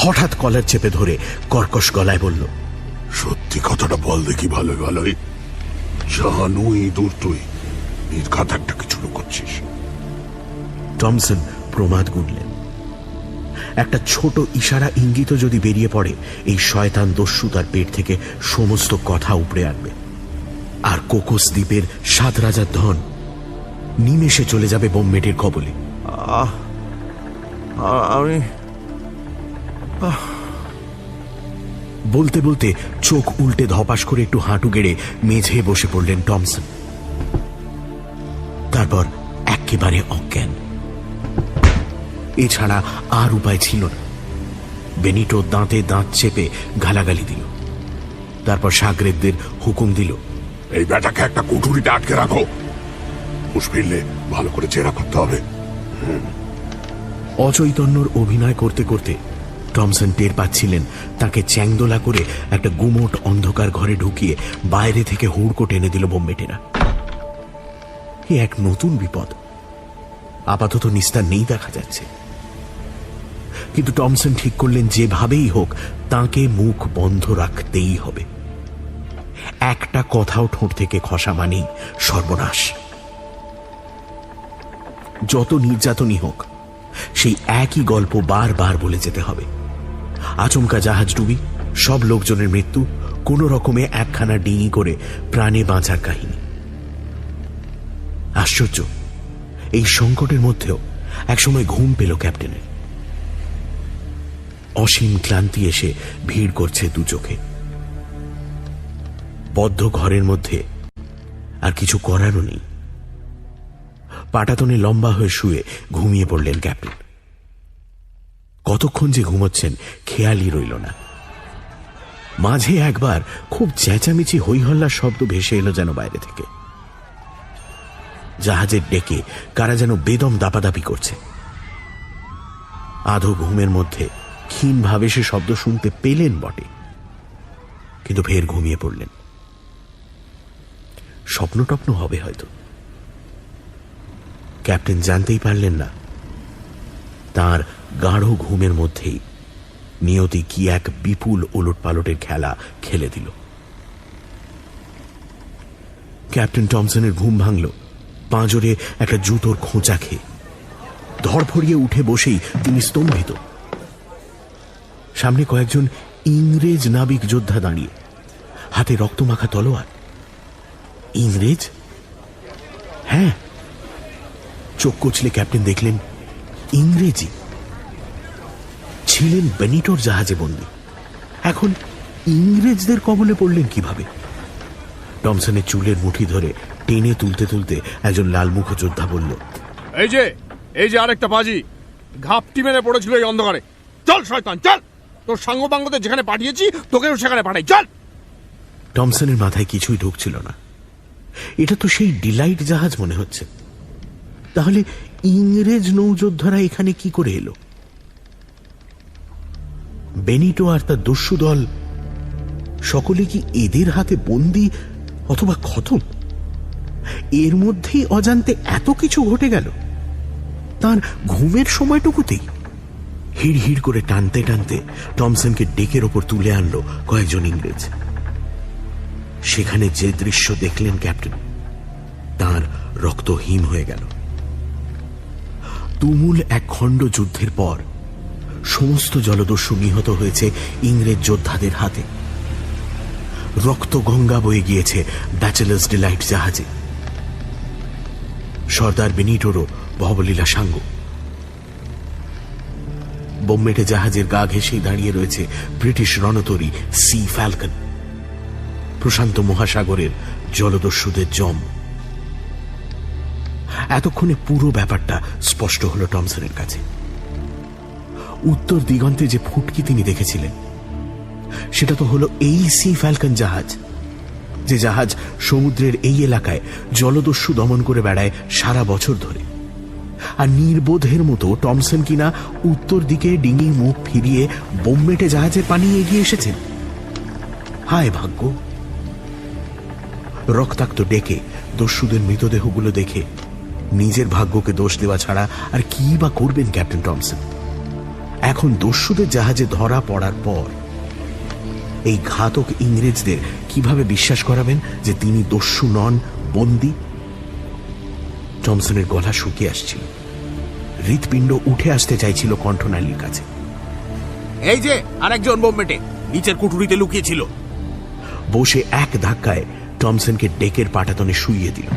হঠাৎ কলার চেপে ধরে কর্কশ গলায় বলল, সত্যি কথাটা বল দেখি ভালোই ভালোই। জানুই দূর তুই নির্ঘাত একটা কিছু লুকোচ্ছিস। টমসন প্রমাদ গুনলেন। একটা ছোট ইশারা ইঙ্গিত যদি বেরিয়ে পড়ে, এই শয়তান দস্যু তার পেট থেকে সমস্ত কথা উপড়ে আনবে। আর কোকোস দ্বীপের 7 রাজার ধন নিমেষে চলে যাবে বোমবেটের কবলে। আমি বলতে বলতে চোখ উল্টে ধপাস করে একটু হাঁটু গেড়ে মেঝে বসে পড়লেন টমসন। তারপর একেবারে অজ্ঞান। এছাড়া আর উপায় ছিল না। বেনিটো দাঁতে দাঁত চেপে গালাগালি দিল, তারপর সাগরেদদের হুকুম দিল, এই ব্যাটাকে একটা কুঠুরিতে আটকে রাখো, হুঁশ ফিরলে ভালো করে জেরা করতে হবে। অচৈতন্যর অভিনয় করতে করতে টমসন টের পাচ্ছিলেন তাকে চ্যাংদোলা করে একটা গুমোট অন্ধকার ঘরে ঢুকিয়ে বাইরে থেকে হুড়কো টেনে দিল বোম্বেটেরা। এ এক নতুন বিপদ। আপাতত নিস্তার নেই দেখা যাচ্ছে, কিন্তু টমসন ঠিক করলেন যেভাবেই হোক তাকে মুখ বন্ধ রাখতেই হবে। একটা কথাও ঠোঁট থেকে খসা মানেই সর্বনাশ। যত নির্যাতনই হোক সেই একই গল্প বারবার বলে যেতে হবে। আচমকা জাহাজ ডুবি, সব লোকজনের মৃত্যু, কোন রকমে একখানা ডিঙি করে প্রাণে বাঁচার কাহিনী। আশ্চর্য, এই সংকটের মধ্যেও একসময় ঘুম পেল ক্যাপ্টেনের। অসীম ক্লান্তি এসে ভিড় করছে দু চোখে। বদ্ধ ঘরের মধ্যে আর কিছু করারও নেই। পাটাতনে লম্বা হয়ে শুয়ে ঘুমিয়ে পড়লেন ক্যাপ্টেন। কতক্ষণ যে ঘুমোচ্ছেন খেয়ালই রইল না। মাঝে একবার খুব চেঁচামেচি হইহল্লার শব্দ ভেসে এলো যেন বাইরে থেকে। জাহাজের ডেকে কারা যেন বেদম দাপাদাপি করছে। আধো ঘুমের মধ্যে ক্ষীণভাবে সে শব্দ শুনতে পেলেন বটে, কিন্তু ফের ঘুমিয়ে পড়লেন। স্বপ্ন টপ্ন হবে হয়তো। ক্যাপ্টেন জানতেই পারলেন না তার গাঢ় ঘুমের মধ্যেই নিয়তি কি এক বিপুল ওলটপালটের খেলা খেলে দিল। ক্যাপ্টেন টমসনের ঘুম ভাঙল পাঁজরে একটা জুতোর খোঁচা খেয়ে। ধড়ফড়িয়ে উঠে বসেই তিনি স্তম্ভিত। সামনে কয়েকজন ইংরেজ নাবিক যোদ্ধা দাঁড়িয়ে, হাতে রক্তমাখা তলোয়ার। ইংরেজ? হ্যাঁ, চোখ কচলে ক্যাপ্টেন দেখলেন ইংরেজি। ছিলেন বেনিটোর জাহাজে বন্দী, এখন ইংরেজদের কবলে পড়লেন কিভাবে? টমসনের চুলের মুঠি ধরে টেনে তুলতে তুলতে একজন লালমুখ যোদ্ধা বলল, এই যে আরেকটা বাজি ঘাপটি মেরে পড়েছিল এই অন্ধকারে। চল শয়তান চল, তোর সাঙ্গপাঙ্গদের যেখানে পাঠিয়েছি তোকেও সেখানে পাঠাই, চল। টমসনের মাথায় কিছুই ঢুকছিল না। এটা তো সেই ডিলাইট জাহাজ মনে হচ্ছে। তাহলে ইংরেজ নৌযোদ্ধারা এখানে কি করে এলো? বেনিটো আর তার দস্যু দল সকলে কি এদের হাতে বন্দী অথবা খতম? এর মধ্যেই অজান্তে এত কিছু ঘটে গেল তার ঘুমের সময়টুকুতেই। হিড় হিড় করে টানতে টানতে টমসনকে ডেকের ওপর তুলে আনলো কয়েকজন ইংরেজ। সেখানে যে দৃশ্য দেখলেন ক্যাপ্টেন, তার রক্ত হিম হয়ে গেল। তুমুল এক খণ্ড যুদ্ধের পর সমস্ত জলদস্যু নিহত হয়েছে ইংরেজ যোদ্ধাদের হাতে। রক্ত গঙ্গা বয়ে গিয়েছে ব্যাচেলার্স ডিলাইট জাহাজে। সর্দার বেনিটোরও ভবলীলা সাঙ্গ। বোম্বেটে জাহাজের গা ঘেঁষেই দাঁড়িয়ে রয়েছে ব্রিটিশ রণতরী সি ফ্যালকন, প্রশান্ত মহাসাগরের জলদস্যুদের জম। এতক্ষণে পুরো ব্যাপারটা স্পষ্ট হলো টমসনের কাছে। উত্তর দিগন্তে যে ফুটকি তিনি দেখেছিলেন সেটা তো হলো এই সি ফ্যালকন জাহাজ, যে জাহাজ সমুদ্রের এই এলাকায় জলদস্যু দমন করে বেড়ায় সারা বছর ধরে। আর নির্বোধের মতো টমসন কিনা উত্তর দিকে ডিঙি মুখ ফিরিয়ে বোম্বেটে জাহাজের পানি এগিয়ে এসেছেন। হায় ভাগ্য! রক্তাক্ত ডেকে দস্যুদের মৃতদেহগুলো দেখে নিজের ভাগ্যকে দোষ দেওয়া ছাড়া আর কি বা করবেন ক্যাপ্টেন টমসন? এখন দস্যুদের জাহাজে ধরা পড়ার পর এই ঘাতক ইংরেজদের কিভাবে বিশ্বাস করাবেন যে তিনি দস্যু নন, বন্দী? টমসনের গলা শুকিয়ে আসছিল, হৃৎপিণ্ড উঠে আসতে চাইছিল কণ্ঠনালীর কাছে। এই যে আরেকজন বোম্বেটে নিচের কুঠুরিতে লুকিয়েছিল। বসে এক ধাক্কায় টমসনকে ডেকের পাটাতনে শুইয়ে দিল।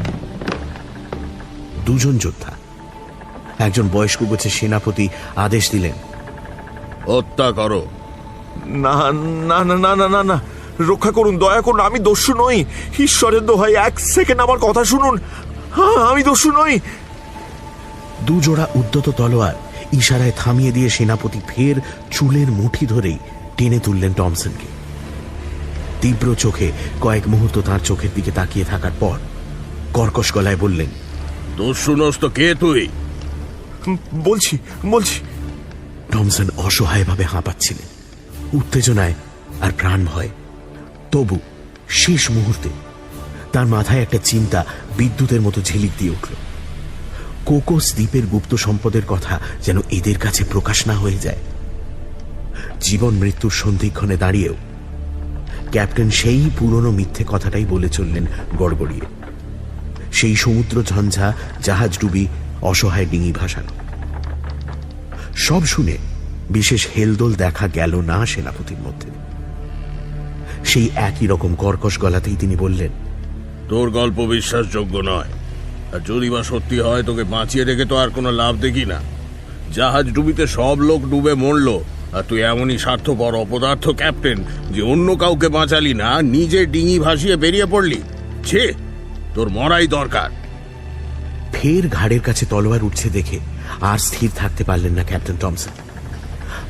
দুজন যোদ্ধা। একজন বয়স্ক গোছের সেনাপতি আদেশ দিলেন, হত্যা করো। না না না না না না না, রক্ষা করুন, দয়া করুন, আমি দস্যু নই। ঈশ্বরের দোহাই, 1 সেকেন্ড আমার কথা শুনুন। আমি দস্যু নই। দুজোড়া উদ্যত তলোয়ার ইশারায় থামিয়ে দিয়ে সেনাপতি ফের চুলের মুঠি ধরেই টেনে তুললেন টমসনকে। তীব্র চোখে কয়েক মুহূর্ত তার চোখের দিকে তাকিয়ে থাকার পর কর্কশ গলায় বললেন, দস্যু নস তো কে তুই? বলছি বলছি। টমসন অসহায়ভাবে হাঁপাচ্ছিলেন, উত্তেজনায় আর প্রাণ ভয়। তবু শেষ মুহূর্তে তার মাথায় একটা চিন্তা বিদ্যুতের মতো ঝিলিক দিয়ে উঠল। কোকোস দ্বীপের গুপ্ত সম্পদের কথা যেন এদের কাছে প্রকাশ না হয়ে যায়। জীবন মৃত্যুর সন্ধিক্ষণে দাঁড়িয়েও ক্যাপ্টেন সেই পুরনো মিথ্যে কথাটাই বলে চললেন গড়গড়িয়ে। সেই সমুদ্র ঝঞ্ঝা, জাহাজ ডুবি, অসহায় ডিঙি ভাসানো, সব শুনে বিশেষ হেলদোল দেখা গেল না সেনাপতির মধ্যে। সেই একই রকম কর্কশ গলাতেই তিনি বললেন, তোর গল্প বিশ্বাসযোগ্য নয়, আর যদি বা সত্যি হয় তোকে বাঁচিয়ে রেখে তো আর কোনো লাভ দেখি না। জাহাজ ডুবিতে সব লোক ডুবে মরলো, আর তুই এমনই স্বার্থপর অপদার্থ ক্যাপ্টেন যে অন্য কাউকে বাঁচালি না, নিজে ডিঙি ভাসিয়ে বেরিয়ে পড়লি। ছে, তোর মরাই দরকার। ফের ঘাড়ের কাছে তলোয়ার উঠছে দেখে আর স্থির থাকতে পারলেন না ক্যাপ্টেন টমসন।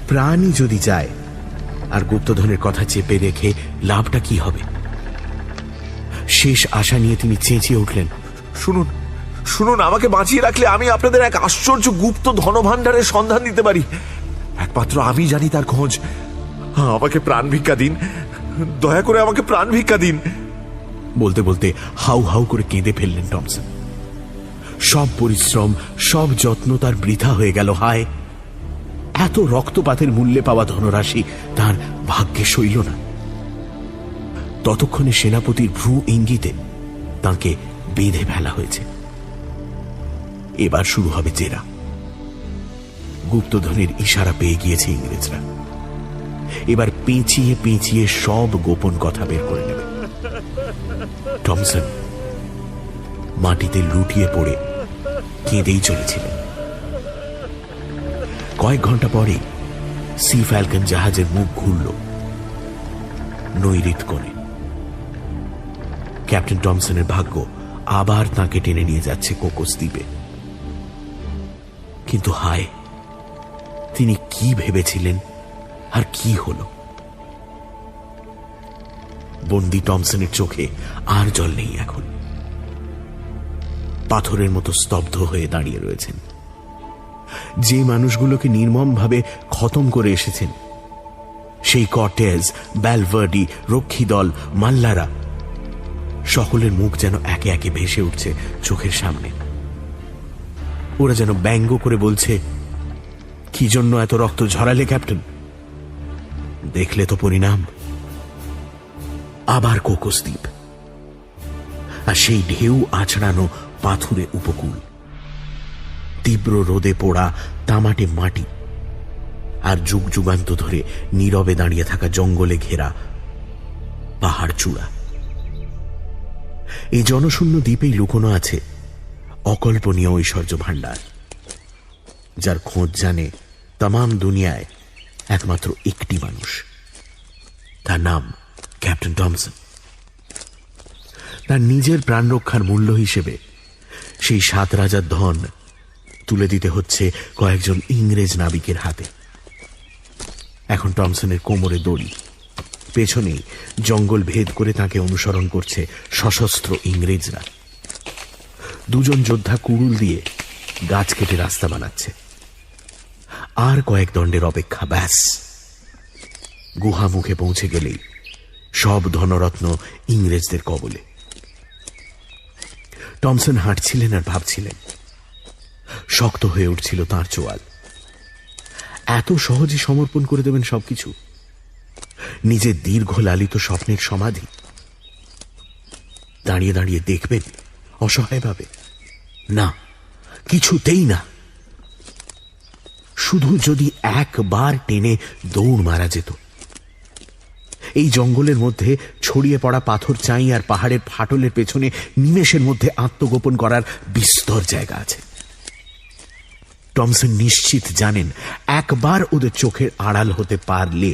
প্রাণই যদি যায়, আর গুপ্তধনের কথা চেপে রেখে লাভটা কি হবে? শেষ আশা নিয়ে তিনি চেঁচিয়ে উঠলেন, শুনুন শুনুন, আমাকে বাঁচিয়ে রাখলে আমি আপনাদের এক আশ্চর্য গুপ্ত ধনভাণ্ডারের সন্ধান দিতে পারি। একমাত্র আমি জানি তার খোঁজ। আমাকে প্রাণ ভিক্ষা দিন, দয়া করে আমাকে প্রাণ ভিক্ষা দিন। বলতে বলতে হাউ হাউ করে কেঁদে ফেললেন টমসন। সব পরিশ্রম, সব যত্ন তার বৃথা হয়ে গেল। হায়, এত রক্তপাতের মূল্যে পাওয়া ধনরাশি তার ভাগ্যে সইল না। ততক্ষণে সেনাপতির ভ্রু ইঙ্গিতে তাকে বেঁধে ফেলা হয়েছে। এবার শুরু হবে জেরা। গুপ্তধনের ইশারা পেয়ে গিয়েছে ইংরেজরা। এবার পেঁচিয়ে পেঁচিয়ে সব গোপন কথা বের করে নেবে। টমসন মাটিতে লুটিয়ে পড়ে কেঁদেই চলেছিলেন। কয়েক ঘন্টা পরে সি ফ্যালকন জাহাজের মুখ ঘুরল নৈরিত কোণে। ক্যাপ্টেন টমসনের ভাগ্য আবার তাকে টেনে নিয়ে যাচ্ছে কোকোস দ্বীপে। কিন্তু হায়, তিনি কি ভেবেছিলেন আর কি হল? বন্দি টমসনের চোখে আর জল নেই এখন। পাথরের মতো স্তব্ধ হয়ে দাঁড়িয়ে রয়েছেন। যে মানুষগুলোকে নির্মমভাবে খতম করে এসেছেন, সেই কর্টেজ, ব্যালভার্ডি, রক্ষী দল, মাল্লারা, সকলের মুখ যেন একে একে ভেসে উঠছে চোখের সামনে। ওরা যেন ব্যঙ্গ করে বলছে, কি জন্য এত রক্ত ঝরালে ক্যাপ্টেন? দেখলে তো পরিণাম। আবার কোকোস দ্বীপ, আর সেই ঢেউ আছড়ানো পাথুরে উপকূল, তীব্র রোদে পোড়া তামাটে মাটি, আর যুগ যুগান্ত ধরে নীরবে দাঁড়িয়ে থাকা জঙ্গলে ঘেরা পাহাড় চূড়া। এই জনশূন্য দ্বীপেই লুকোনো আছে অকল্পনীয় ঐশ্বর্য ভাণ্ডার, যার খোঁজ জানে তামাম দুনিয়ায় একমাত্র একটি মানুষ। তার নাম ক্যাপ্টেন টমসন। তার নিজের প্রাণ রক্ষার মূল্য হিসেবে সেই 7 রাজার ধন তুলে দিতে হচ্ছে কয়েকজন ইংরেজ নাবিকের হাতে। এখন টমসনের কোমরে দড়ি, পেছনেই জঙ্গল ভেদ করে তাকে অনুসরণ করছে সশস্ত্র ইংরেজরা। 2 জন যোদ্ধা কুড়ুল দিয়ে গাছ কেটে রাস্তা বানাচ্ছে। আর কয়েক দণ্ডের অপেক্ষা, ব্যাস। গুহা মুখে পৌঁছে গেলেই সব ধনরত্ন ইংরেজদের কবলে। টমসন হাঁটছিলেন আর ভাবছিলেন। শক্ত হয়ে উঠছিল তাঁর চোয়াল। এত সহজে সমর্পণ করে দেবেন সবকিছু? নিজের দীর্ঘ লালিত স্বপ্নের সমাধি দাঁড়িয়ে দাঁড়িয়ে দেখবেন অসহায়ভাবে? না, কিছুতেই না। শুধু যদি একবার টেনে দৌড় মারা যেত। এই জঙ্গলের মধ্যে ছড়িয়ে পড়া পাথর চাই আর পাহাড়ের ফাটলের পেছনে নিমেষের মধ্যে আত্মগোপন করার বিস্তর জায়গা আছে। টমসন নিশ্চিত জানেন, একবার ওদের চোখের আড়াল হতে পারলে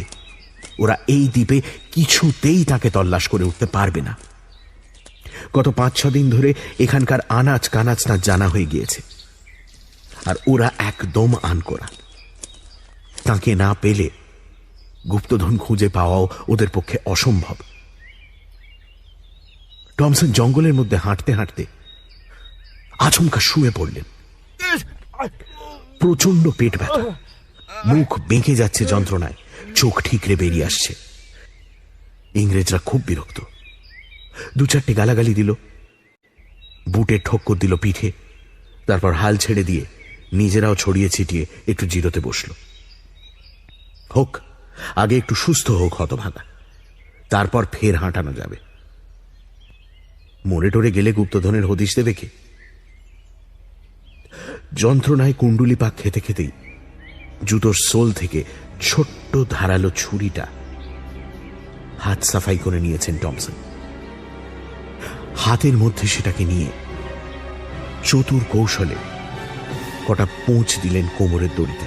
ওরা এই দ্বীপে কিছুতেই তাকে তল্লাশ করে উঠতে পারবে না। গত 5-6 দিন ধরে এখানকার আনাচ কানাচ না জানা হয়ে গিয়েছে, আর ওরা একদম আনকোরা। তাকে না পেলে গুপ্তধন খুঁজে পাওয়াও ওদের পক্ষে অসম্ভব। টমসন জঙ্গলের মধ্যে হাঁটতে হাঁটতে আচমকা শুয়ে পড়লেন। প্রচন্ড পেট ব্যথা, মুখ বেঁকে যাচ্ছে যন্ত্রণায়, চোখ ঠিকরে বেরিয়ে আসছে। ইংরেজরা খুব বিরক্ত, 2-4টে গালাগালি দিল, বুটের ঠক্কর দিল পিঠে, তারপর হাল ছেড়ে দিয়ে নিজেরাও ছড়িয়ে ছিটিয়ে একটু জিরোতে বসল। হোক, আগে একটু সুস্থ হোক হতভাগা, তারপর ফের হাঁটানো যাবে। মরে টরে গেলে গুপ্তধনের হদিশ দেবে কে? যন্ত্রণায় কুণ্ডুলি পাক খেতে খেতেই জুতোর সোল থেকে ছোট্ট ধারালো ছুরিটা হাত সাফাই করে নিয়েছেন টমসন। হাতের মধ্যে সেটাকে নিয়ে চতুর কৌশলে কটা পোঁচ দিলেন কোমরের দড়িতে।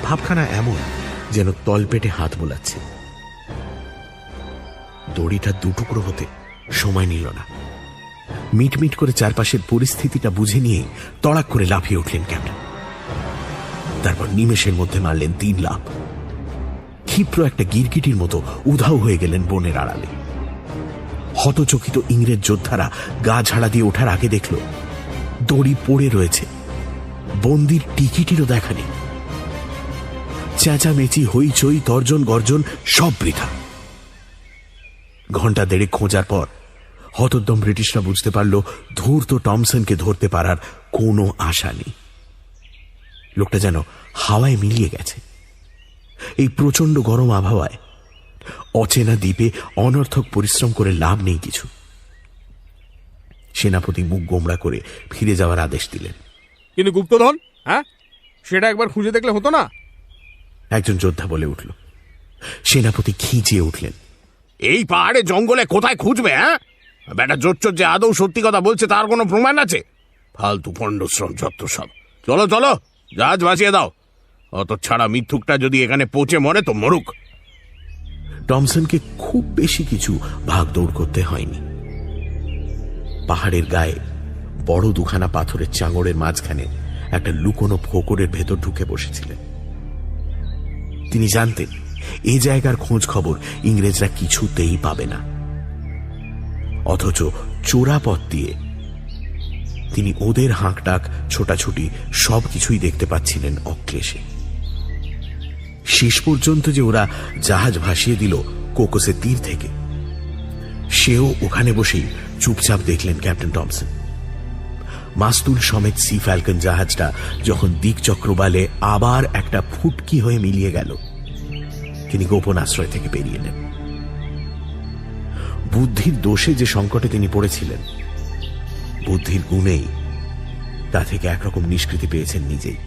ভাবখানা এমন যেন তলপেটে হাত বোলাচ্ছে। দড়িটা দুটুকরো হতে সময় নিল না। মিটমিট করে চারপাশের পরিস্থিতিটা বুঝে নিয়ে তড়াক করে লাফিয়ে উঠলেন ক্যাপ্টেন। তারপর নিমেষের মধ্যে মারলেন 3 লাফ। ক্ষিপ্র একটা গিরগিটির মতো উধাও হয়ে গেলেন বনের আড়ালে। হতচকিত ইংরেজ যোদ্ধারা গা ঝাড়া দিয়ে ওঠার আগে দেখল দড়ি পড়ে রয়েছে, বন্দির টিকিটিরও দেখা নেই। চেঁচামেচি, হইচই, তর্জন গর্জন সব বৃথা। ঘণ্টা 1.5 খোঁজার পর হতোদ্যম ব্রিটিশরা বুঝতে পারল ধূর্ত টমসনকে ধরতে পারার কোনো আশা নেই। লোকটা যেন হাওয়ায় মিলিয়ে গেছে। এই প্রচন্ড গরম আবহাওয়ায় অচেনা দ্বীপে অনর্থক পরিশ্রম করে লাভ নেই কিছু। সেনাপতি মুখ গোমড়া করে ফিরে যাওয়ার আদেশ দিলেন। কিন্তু গুপ্তধন, হ্যাঁ, সেটা একবার খুঁজে দেখলে হতো না? একজন যোদ্ধা বলে উঠল। সেনাপতি খিঁচিয়ে উঠলেন। এই পাহাড়ে জঙ্গলে কোথায় খুঁজবে? হ্যাঁ, বেটা জোচ্চর যে আদৌ সত্যি কথা বলছে তার কোনো প্রমাণ আছে? ফালতু পণ্ডশ্রম যত সব। চলো চলো, জাহাজ ভাসিয়ে দাও। অত ছাড়া মিথ্যুকটা যদি এখানে পৌঁছে মরে তো মরুক। টমসনকে খুব বেশি কিছু ভাগদৌড় করতে হয়নি। পাহাড়ের গায়ে বড় 2খানা পাথরের চাঙড়ের মাঝখানে একটা লুকোনো ফোকরের ভেতর ঢুকে বসেছিলেন। তিনি জানতেন এই জায়গার খোঁজ খবর ইংরেজরা কিছুতেই পাবে না, অথচ চোরা পথ দিয়ে তিনি ওদের হাঁকডাক, ছোটাছুটি সবকিছুই দেখতে পাচ্ছিলেন অক্লেশে। শেষ পর্যন্ত যে ওরা জাহাজ ভাসিয়ে দিল কোকোসের তীর থেকে, সেও ওখানে বসেই চুপচাপ দেখলেন ক্যাপ্টেন টমসন। মাস্তুল সমেত সি ফ্যালকন জাহাজটা যখন দিক চক্রবালে আবার একটা ফুটকি হয়ে মিলিয়ে গেল, তিনি গোপন আশ্রয় থেকে বেরিয়ে এলেন। বুদ্ধির দোষে যে সংকটে তিনি পড়েছিলেন, বুদ্ধির গুণেই তা থেকে একরকম নিষ্কৃতি পেয়েছেন নিজেই।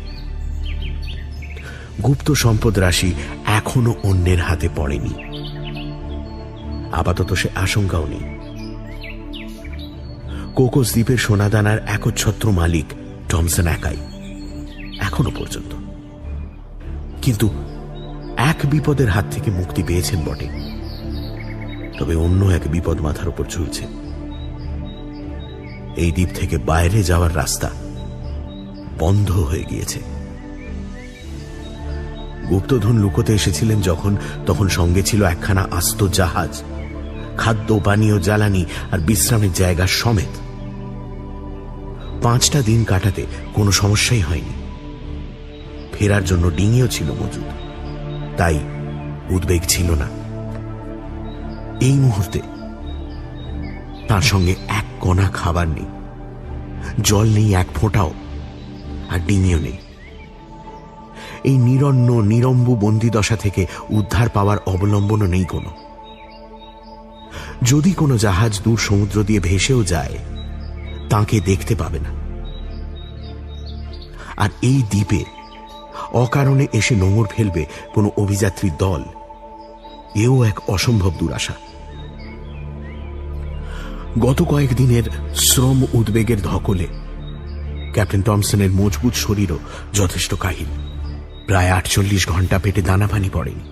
গুপ্ত সম্পদ রাশি এখনো অন্যের হাতে পড়েনি, আপাতত সে আশঙ্কাও নেই। কোকোস দ্বীপের সোনাদানার একচ্ছত্র মালিক টমসন একাই এখনো পর্যন্ত। কিন্তু এক বিপদের হাত থেকে মুক্তি পেয়েছেন বটে, তবে অন্য এক বিপদ মাথার উপর ঝুলছে। এই দ্বীপ থেকে বাইরে যাওয়ার রাস্তা বন্ধ হয়ে গিয়েছে। গুপ্তধন লুকোতে এসেছিলেন যখন, তখন সঙ্গে ছিল একখানা আস্ত জাহাজ, খাদ্য, পানীয়, জ্বালানি আর বিশ্রামের জায়গা সমেত। 5টা দিন কাটাতে কোনো সমস্যাই হয়নি। ফেরার জন্য ডিঙিও ছিল মজুদ, তাই উদ্বেগ ছিল না। এই মুহূর্তে তার সঙ্গে এক কণা খাবার নেই, জল নেই এক ফোঁটাও, আর ডিঙিও নেই। এই নিরন্ন নিরম্বু বন্দিদশা থেকে উদ্ধার পাওয়ার অবলম্বনও নেই কোনো। যদি কোনো জাহাজ দূর সমুদ্র দিয়ে ভেসেও যায়, তাকে দেখতে পাবে না। আর এই দ্বীপে অকারণে এসে নোঙর ফেলবে কোনো অভিযাত্রীর দল, এও এক অসম্ভব দুরাশা। গত কয়েকদিনের শ্রম উদ্বেগের ধকলে ক্যাপ্টেন টমসনের মজবুত শরীরও যথেষ্ট কাহিল। প্রায় 48 ঘন্টা পেটে দানা পানি পড়েনি।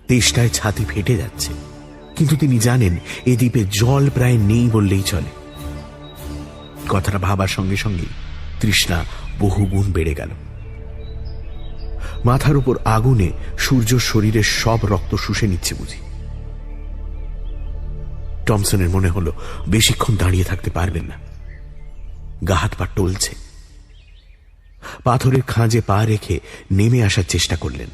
তেষ্টায় ছাতি ফেটে যাচ্ছে, কিন্তু তিনি জানেন এ দ্বীপে জল প্রায় নেই বললেই চলে। কথাটা ভাবার সঙ্গে সঙ্গে তৃষ্ণা বহুগুণ বেড়ে গেল। মাথার উপর আগুনে সূর্য শরীরের সব রক্ত শুষে নিচ্ছে বুঝি। টমসনের মনে হলো বেশিক্ষণ দাঁড়িয়ে থাকতে পারবেন না। গা হাত পা টলছে। পাথরের খাঁজে পা রেখে নেমে আসার চেষ্টা করলেন।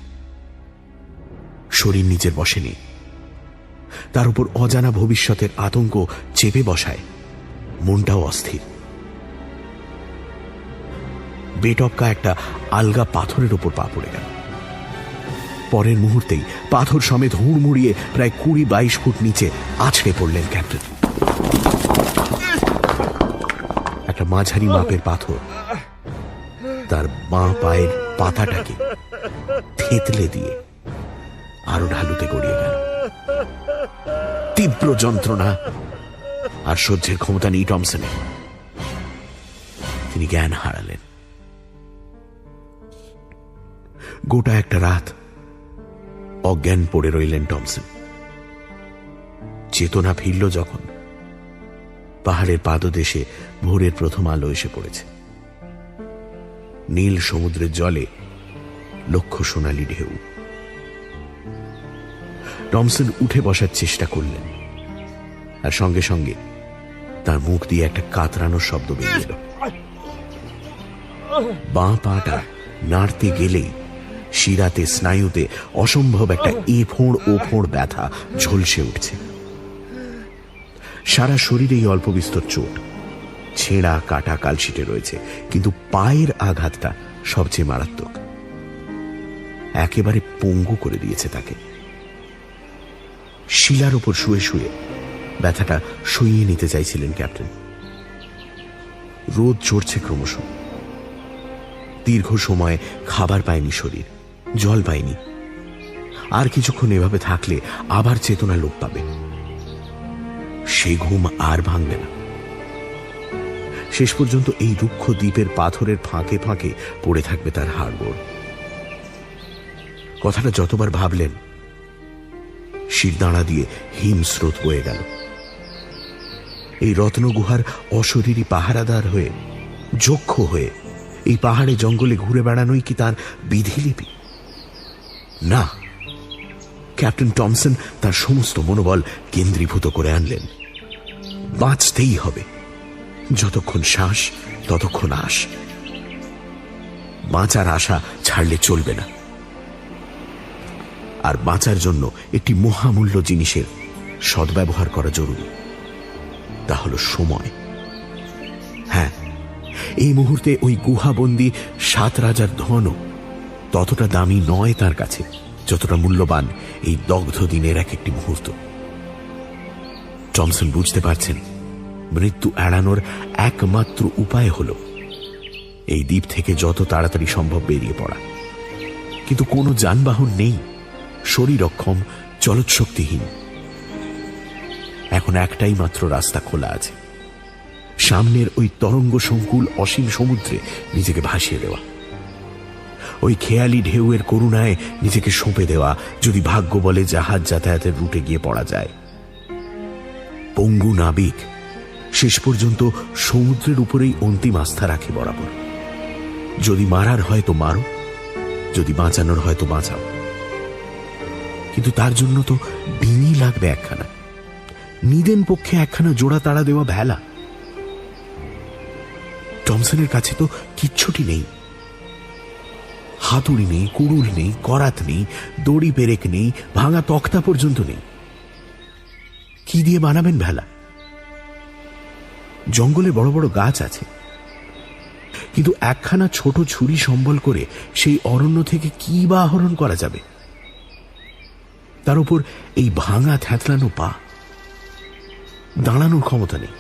শরীর নিজের বশে নেই। তার উপর অজানা ভবিষ্যতের আতঙ্ক চেপে বসায়, মনটাও অস্থির। বেটপকা একটা আলগা পাথরের উপর পা পড়ে গেল। পরের মুহূর্তেই পাথর সমেত হুড়মুড়িয়ে প্রায় 20-22 ফুট নিচে আছড়ে পড়লেন ক্যাপ্টেন। একটা মাঝারি মাপের পাথর তার বাঁ পায়ের পাতাটাকে থেতলে দিয়ে আরো ঢালুতে গড়িয়ে গেল। তীব্র যন্ত্রণা আর সহ্যের ক্ষমতা নেই টমসনে। তিনি জ্ঞান হারালেন। গোটা একটা রাত অজ্ঞান পড়ে রইলেন টমসন। চেতনা ফিরল যখন, পাহাড়ের পাদদেশে ভোরের প্রথম আলো এসে পড়েছে। নীল সমুদ্রের জলে লক্ষ সোনালি ঢেউ। টমসন উঠে বসার চেষ্টা করলেন, আর সঙ্গে সঙ্গে তার মুখ দিয়ে একটা কাতরানোর শব্দ বেরিয়ে এলো। বাঁ পাটা নাড়তে গেলেই শিরাতে স্নায়ুতে অসম্ভব একটা এ ফোঁড় ও ফোঁড় ব্যথা ঝলসে উঠছে। সারা শরীরেই অল্প বিস্তর চোট, ছেঁড়া কাটা কালশিটে রয়েছে, কিন্তু পায়ের আঘাতটা সবচেয়ে মারাত্মক। একেবারে পঙ্গু করে দিয়েছে তাকে। শিলার উপর শুয়ে শুয়ে ব্যথাটা সইয়ে নিতে চাইছিলেন ক্যাপ্টেন। রোদ চড়ছে ক্রমশ। দীর্ঘ সময় খাবার পায়নি শরীর, জল পায়নি। আর কিছুক্ষণ এভাবে থাকলে আবার চেতনা লোপ পাবে। সে ঘুম আর ভাঙবে না। শেষ পর্যন্ত এই রুক্ষ দ্বীপের পাথরের ফাঁকে ফাঁকে পড়ে থাকবে তার হাড়গোড়। কথাটা যতবার ভাবলেন, শিরদাঁড়া দিয়ে হিমস্রোত বয়ে গেল। এই রত্নগুহার অশরীরী পাহারাদার হয়ে, যক্ষ হয়ে এই পাহাড়ে জঙ্গলে ঘুরে বেড়ানোই কি তার বিধিলিপি? না, ক্যাপ্টেন টমসন তার সমস্ত মনোবল কেন্দ্রীভূত করে আনলেন। বাঁচতেই হবে। যতক্ষণ শ্বাস ততক্ষণ আশ। বাঁচার আশা ছাড়লে চলবে না। আর বাঁচার জন্য একটি মহামূল্য জিনিসের সদ্ব্যবহার করা জরুরি। তা হলো সময়। হ্যাঁ, এই মুহূর্তে ওই গুহাবন্দী 7 রাজার ধনও ততটা দামি নয় তার কাছে যতটা মূল্যবান এই দগ্ধ দিনের এক একটি মুহূর্ত। টমসন বুঝতে পারছেন, মৃত্যু এড়ানোর একমাত্র উপায় হল এই দ্বীপ থেকে যত তাড়াতাড়ি সম্ভব বেরিয়ে পড়া। কিন্তু কোনো যানবাহন নেই, শরীর অক্ষম, চলৎশক্তিহীন। এখন একটাই মাত্র রাস্তা খোলা আছে, সামনের ওই তরঙ্গ সংকুল অসীম সমুদ্রে নিজেকে ভাসিয়ে দেওয়া। ওই খেয়ালি ঢেউয়ের করুণায় নিজেকে সঁপে দেওয়া, যদি ভাগ্য বলে জাহাজ যাতায়াতের রুটে গিয়ে পড়া যায়। পঙ্গু নাবিক শেষ পর্যন্ত সমুদ্রের উপরেই অন্তিম আস্থা রাখে বরাবর। যদি মারার হয় তো মারো, যদি বাঁচানোর হয় তো বাঁচাও। কিন্তু তার জন্য তো ডিঙি লাগবে একখানা, নিদেন পক্ষে একখানা জোড়া তাড়া দেওয়া ভেলা। টমসনের কাছে তো কিচ্ছুটি নেই। হাতুড়ি নেই, কুড়ুল নেই, করাত নেই, দড়ি পেরেক নেই, ভাঙা তক্তা পর্যন্ত নেই। কি দিয়ে বানাবেন ভেলা? জঙ্গলে বড় বড় গাছ আছে, কিন্তু একখানা ছোট ছুরি সম্বল করে সেই অরণ্য থেকে কি বা আহরণ করা যাবে? তার উপর এই ভাঙা থ্যাতলানো পা, দাঁড়ানোর ক্ষমতা নেই।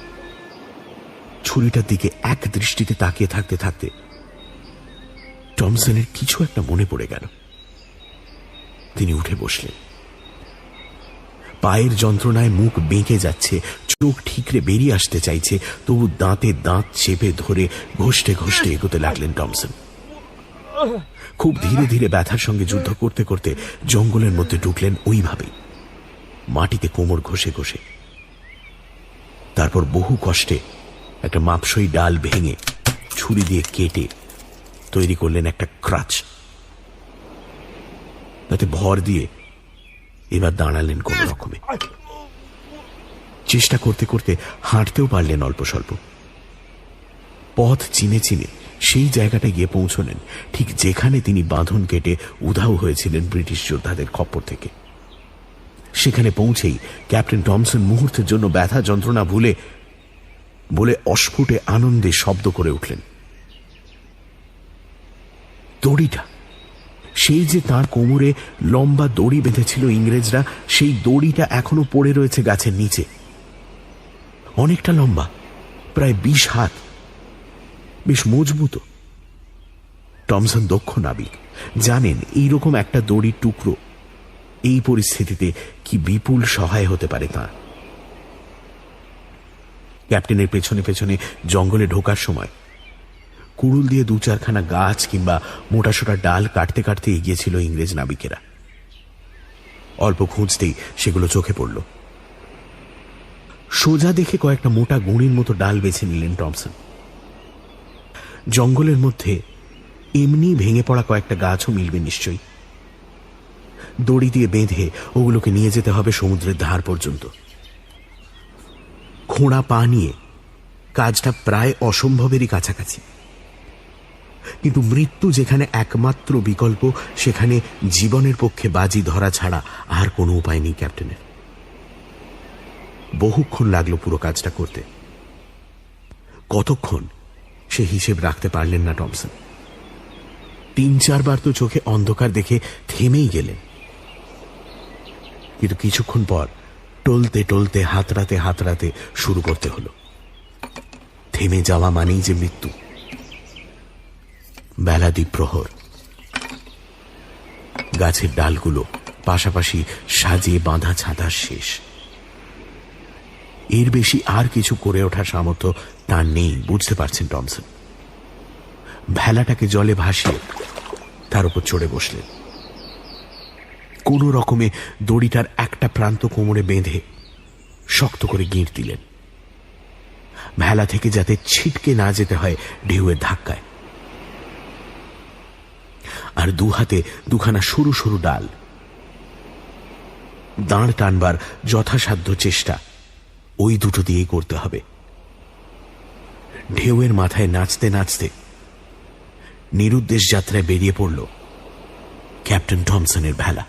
ছুরিটার দিকে এক দৃষ্টিতে তাকিয়ে থাকতে থাকতে টমসনের কিছু একটা মনে পড়ে গেল। তিনি উঠে বসলেন। পায়ের যন্ত্রণায় মুখ বেঁকে যাচ্ছে, চোখ ঠিকরে বেরিয়ে আসতে চাইছে, তবু দাঁতে দাঁত চেপে ধরে ঘষতে ঘষতে এগোতে লাগলেন টমসন। খুব ধীরে ধীরে ব্যথার সঙ্গে যুদ্ধ করতে করতে জঙ্গলের মধ্যে ঢুকলেন ওইভাবেই, মাটিতে কোমর ঘষে ঘষে। তারপর বহু কষ্টে একটা মাপসই ডাল ভেঙে ছুরি দিয়ে কেটে তৈরি করলেন একটা ক্রাচ। তাতে ভর দিয়ে এবার দাঁড়ালেন কোন রকমে। চেষ্টা করতে করতে হাঁটতেও পারলেন অল্প স্বল্প। পথ চিনে চিনে সেই জায়গাটা গিয়ে পৌঁছলেন ঠিক যেখানে তিনি বাঁধন কেটে উধাও হয়েছিলেন ব্রিটিশ যোদ্ধাদের খপ্পর থেকে। সেখানে পৌঁছেই ক্যাপ্টেন টমসন মুহূর্তের জন্য ব্যথা যন্ত্রণা ভুলে বলে অস্ফুটে আনন্দে শব্দ করে উঠলেন, দড়িটা, সেই যে তার কোমরে লম্বা দড়ি বেঁধেছিল ইংরেজরা, সেই দড়িটা এখনো পড়ে রয়েছে গাছের নিচে। অনেকটা লম্বা, প্রায় 20 হাত, বেশ মজবুত। টমসন দক্ষ নাবিক, জানেন এইরকম একটা দড়ির টুকরো এই পরিস্থিতিতে কি বিপুল সহায় হতে পারে তাঁর। ক্যাপ্টেনের পেছনে পেছনে জঙ্গলে ঢোকার সময় কুড়ুল দিয়ে 2-4খানা গাছ কিংবা মোটাসোটা ডাল কাটতে কাটতে এগিয়েছিল ইংরেজ নাবিকেরা। অল্প খুঁজতেই সেগুলো চোখে পড়ল। সোজা দেখে কয়েকটা মোটা গুঁড়ির মতো ডাল বেছে নিলেন টমসন। জঙ্গলের মধ্যে এমনি ভেঙে পড়া কয়েকটা গাছও মিলবে নিশ্চয়ই। দড়ি দিয়ে বেঁধে ওগুলোকে নিয়ে যেতে হবে সমুদ্রের ধার পর্যন্ত। খোঁড়া পা নিয়ে কাজটা প্রায় অসম্ভবেরই কাছাকাছি, কিন্তু মৃত্যু যেখানে একমাত্র বিকল্প, সেখানে জীবনের পক্ষে বাজি ধরা ছাড়া আর কোনো উপায় নেই ক্যাপ্টেনের। বহুক্ষণ লাগলো পুরো কাজটা করতে। কতক্ষণ সে হিসেব রাখতে পারলেন না টমসন। 3-4 বার তো চোখে অন্ধকার দেখে থেমেই গেলেন, কিন্তু কিছুক্ষণ পর টলতে টলতে হাতড়াতে হাতড়াতে শুরু করতে হলো। থেমে যাওয়া মানেই যে মৃত্যু। বেলা দ্বিপ্রহর। গাছের ডালগুলো পাশাপাশি সাজিয়ে বাঁধা ছাঁদার শেষ। এর বেশি আর কিছু করে ওঠার সামর্থ্য তার নেই, বুঝতে পারছেন টমসন। ভেলাটাকে জলে ভাসিয়ে তার উপর চড়ে বসলেন। কোন রকমে দড়িটার একটা প্রান্ত কোমরে বেঁধে শক্ত করে গিঁট দিলেন, ভেলা থেকে যাতে ছিটকে না যেতে হয় ঢেউয়ের ধাক্কায়। আর 2 হাতে 2খানা সরু সরু ডাল। দাঁড় টানবার যথাসাধ্য চেষ্টা ওই দুটো দিয়েই করতে হবে। ঢেউয়ের মাথায় নাচতে নাচতে নিরুদ্দেশ যাত্রায় বেরিয়ে পড়ল ক্যাপ্টেন টমসনের ভেলা।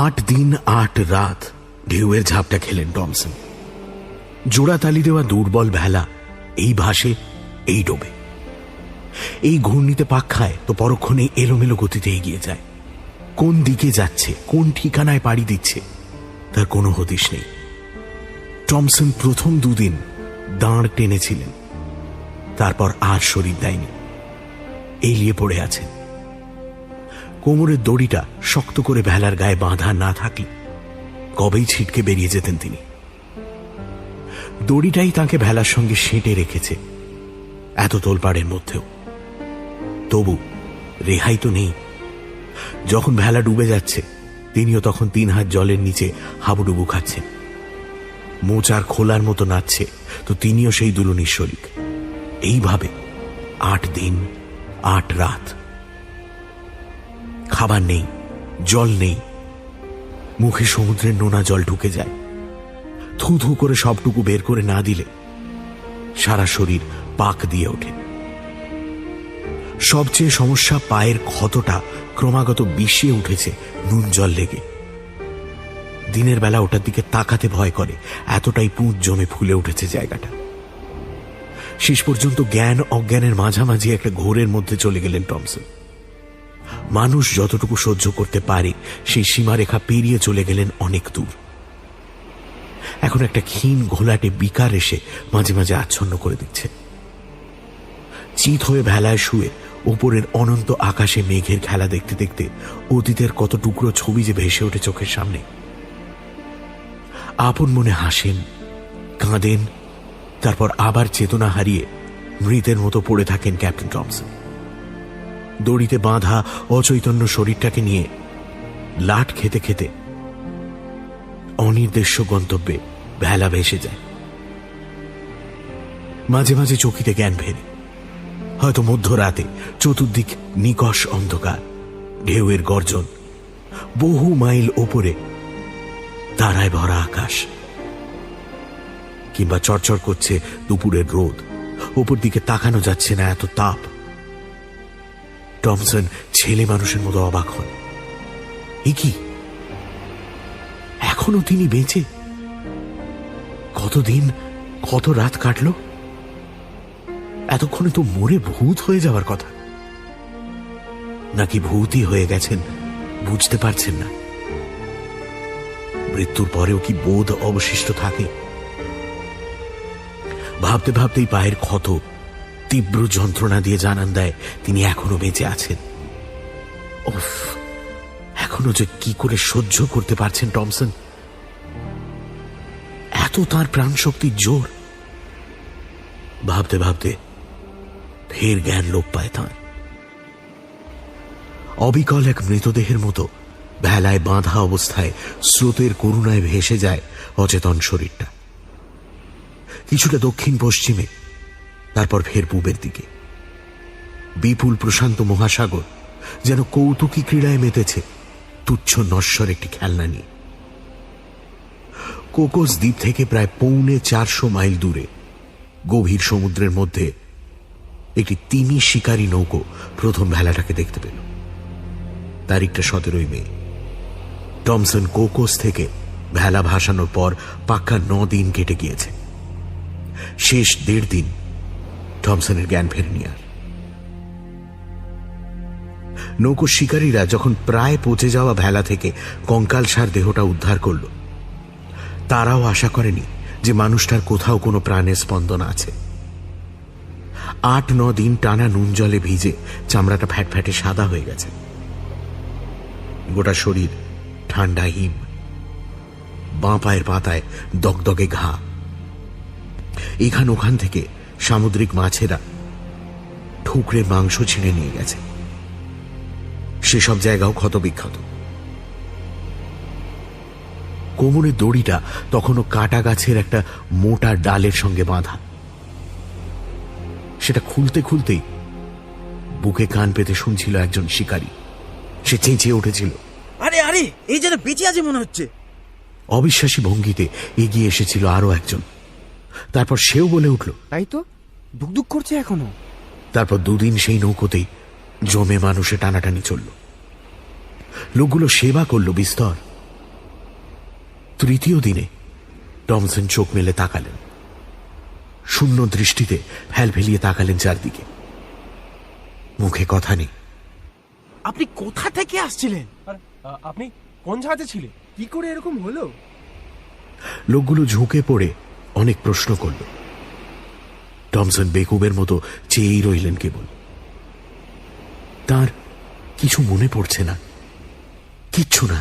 8 দিন 8 রাত ঢেউয়ের ঝাপটা খেলেন টমসন। জোড়াতালি দেওয়া দুর্বল ভেলা এই ভাসে, এই ডোবে, এই ঘূর্ণিতে পাক খায় তো পরক্ষণে এলোমেলো গতিতে এগিয়ে যায়। কোন দিকে যাচ্ছে, কোন ঠিকানায় পাড়ি দিচ্ছে তার কোনো হদিশ নেই। টমসন প্রথম 2 দিন দাঁড় টেনেছিলেন, তারপর আর শরীর দেয়নি, এলিয়ে পড়ে আছেন। কোমরের দড়িটা শক্ত করে ভেলার গায়ে বাঁধা না থাকলে কবেই ছিটকে বেরিয়ে যেতেন তিনি। দড়িটাই তাকে ভেলার সঙ্গে সেঁটে রেখেছে এত তোলপাড়ের মধ্যেও। তবু রেহাই তো নেই। যখন ভেলা ডুবে যাচ্ছে তিনিও তখন 3 হাত জলের নিচে হাবুডুবু খাচ্ছেন। মোচার খোলার মতো নাচছে তো তিনিও সেই দুলুনির শরিক। এইভাবে 8 দিন 8 রাত। খাবার নেই, জল নেই, মুখে সমুদ্রের নোনা জল ঢুকে যায়। থু থু করে সবটুকু বের করে না দিলে সারা শরীর পাক দিয়ে ওঠে। সবচেয়ে সমস্যা, পায়ের ক্ষতটা ক্রমাগত বিষিয়ে উঠেছে নুন জল লেগে। দিনের বেলা ওটার দিকে তাকাতে ভয় করে, এতটাই পুঁজ জমে ফুলে উঠেছে জায়গাটা। শেষ পর্যন্ত জ্ঞান অজ্ঞানের মাঝামাঝি একটা ঘোরের মধ্যে চলে গেলেন টমসন। মানুষ যতটুকু সহ্য করতে পারে সেই সীমারেখা পেরিয়ে চলে গেলেন অনেক দূর। এখন একটা ক্ষীণ ঘোলাটে বিকার এসে মাঝে মাঝে আচ্ছন্ন করে দিচ্ছে। চিত হয়ে ভেলায় শুয়ে উপরের অনন্ত আকাশে মেঘের খেলা দেখতে দেখতে অতীতের কত টুকরো ছবি যে ভেসে ওঠে চোখের সামনে। আপন মনে হাসেন, কাঁদেন, তারপর আবার চেতনা হারিয়ে মৃতের মতো পড়ে থাকেন ক্যাপ্টেন টমসন। দড়িতে বাঁধা অচৈতন্য শরীরটাকে নিয়ে লাট খেতে খেতে অনির্দেশ্য গন্তব্যে ভেলা ভেসে যায়। মাঝে মাঝে চকিতে জ্ঞান ফেরে, হয়তো মধ্যরাতে চতুর্দিক নিকষ অন্ধকার, ঢেউয়ের গর্জন, বহু মাইল ওপরে তারায় ভরা আকাশ, কিংবা চড়চড় করছে দুপুরের রোদ, ওপর দিকে তাকানো যাচ্ছে না, এত তাপ। টমসন ছেলে মানুষের মতো অবাক হন। এ কি, এখনো তিনি বেঁচে? কতদিন, কত রাত কাটল? এতক্ষণে তো মরে ভূত হয়ে যাওয়ার কথা। নাকি ভূতই হয়ে গেছেন, বুঝতে পারছেন না। মৃত্যুর পরেও কি বোধ অবশিষ্ট থাকে? ভাবতে ভাবতেই পায়ের ক্ষত তীব্র যন্ত্রণা দিয়ে জানান দেয় তিনি এখনো বেঁচে আছেন। উফ, এখনো যে কি করে সহ্য করতে পারছেন টমসন? এত তার প্রাণ শক্তির জোর। ভাবতে ভাবতে ফের জ্ঞান লোপ পায় তাঁর। অবিকল এক মৃতদেহের মতো ভেলায় বাঁধা অবস্থায় স্রোতের করুণায় ভেসে যায় অচেতন শরীরটা, কিছুটা দক্ষিণ পশ্চিমে, তারপর ফের পূবের দিকে। বিপুল প্রশান্ত মহাসাগর যেন কৌতুকী ক্রীড়ায় মেতেছে তুচ্ছ নশ্বর একটি খেলনা নিয়ে। কোকোস দ্বীপ থেকে প্রায় 450 মাইল দূরে গভীর সমুদ্রের মধ্যে একটি তিমি শিকারী নৌকো প্রথম ভেলাটাকে দেখতে পেল। তারিখটা 17 মে। টমসন কোকোস থেকে ভেলা ভাসানোর পর পাক্কা 9 দিন কেটে গিয়েছে। শেষ 1.5 দিন টমসনের জ্ঞান ফেরেনি আর। নৌকো শিকারীরা যখন প্রায় পচে যাওয়া ভেলা থেকে কঙ্কালসার দেহটা উদ্ধার করল, তারাও আশা করেনি যে মানুষটার কোথাও কোনো প্রাণের স্পন্দন আছে। 8-9 দিন টানা নুন জলে ভিজে চামড়াটা ফ্যাটফ্যাটে সাদা হয়ে গেছে। গোটা শরীর ঠান্ডা হিম, বাঁ পায়ের পাতায় দগদগে ঘা। এখান ওখান থেকে সামুদ্রিক মাছেরা ঠুকরে মাংস ছিঁড়ে নিয়ে গেছে। সেসব জায়গাও ক্ষতবিক্ষত। কোমরের দড়িটা তখনও কাটা গাছের একটা মোটা ডালের সঙ্গে বাঁধা। সেটা খুলতে খুলতেই বুকে কান পেতে শুনছিল একজন শিকারী। সে চেঁচিয়ে উঠেছিল, আরে আরে, এই যেন বেঁচে আছে মনে হচ্ছে। অবিশ্বাসী ভঙ্গিতে এগিয়ে এসেছিল আরো একজন। তারপর সেও বলে উঠল, তাই তো, দুকদুক করছে এখনো। তারপর 2 দিন সেই নৌকোতেই জমে মানুষে টানাটানি চলল। লোকগুলো সেবা করল বিস্তর। 3য় দিনে টমসন চোখ মেলে তাকালেন। শূন্য দৃষ্টিতে ফেলফেলিয়ে তাকালেন চারদিকে। মুখে কথা নেই। আপনি কোথা থেকে আসছিলেন? আপনি কোন জাহাজে ছিলেন? কি করে এরকম হলো? লোকগুলো ঝুঁকে পড়ে অনেক প্রশ্ন করল। টমসন বেকুবের মতো চেয়েই রইলেন কেবল। তার কিছু মনে পড়ছে না, কিচ্ছু না।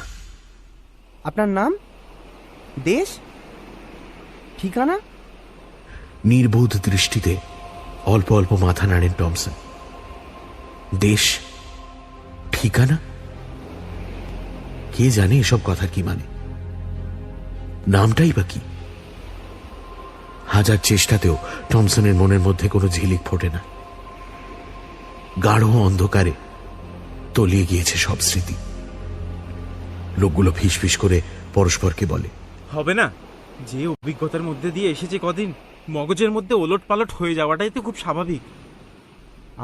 আপনার নাম, দেশ, ঠিকানা? নির্বোধ দৃষ্টিতে অল্প অল্প মাথা নাড়েন টমসন। দেশ, ঠিকানা? কে জানে এসব কথা কি মানে? নামটাই বা কি? হাজার চেষ্টাতেও টমসনের মনের মধ্যে কোনো ঝিলিক ফোটে না। গাঢ় অন্ধকারে তলিয়ে গিয়েছে সব স্মৃতি। লোকগুলো ফিসফিস করে পরস্পরকে বলে, হবে না, যে অভিজ্ঞতার মধ্যে দিয়ে এসেছে কদিন, মগজের মধ্যে ওলট পালট হয়ে যাওয়াটাই তো খুব স্বাভাবিক।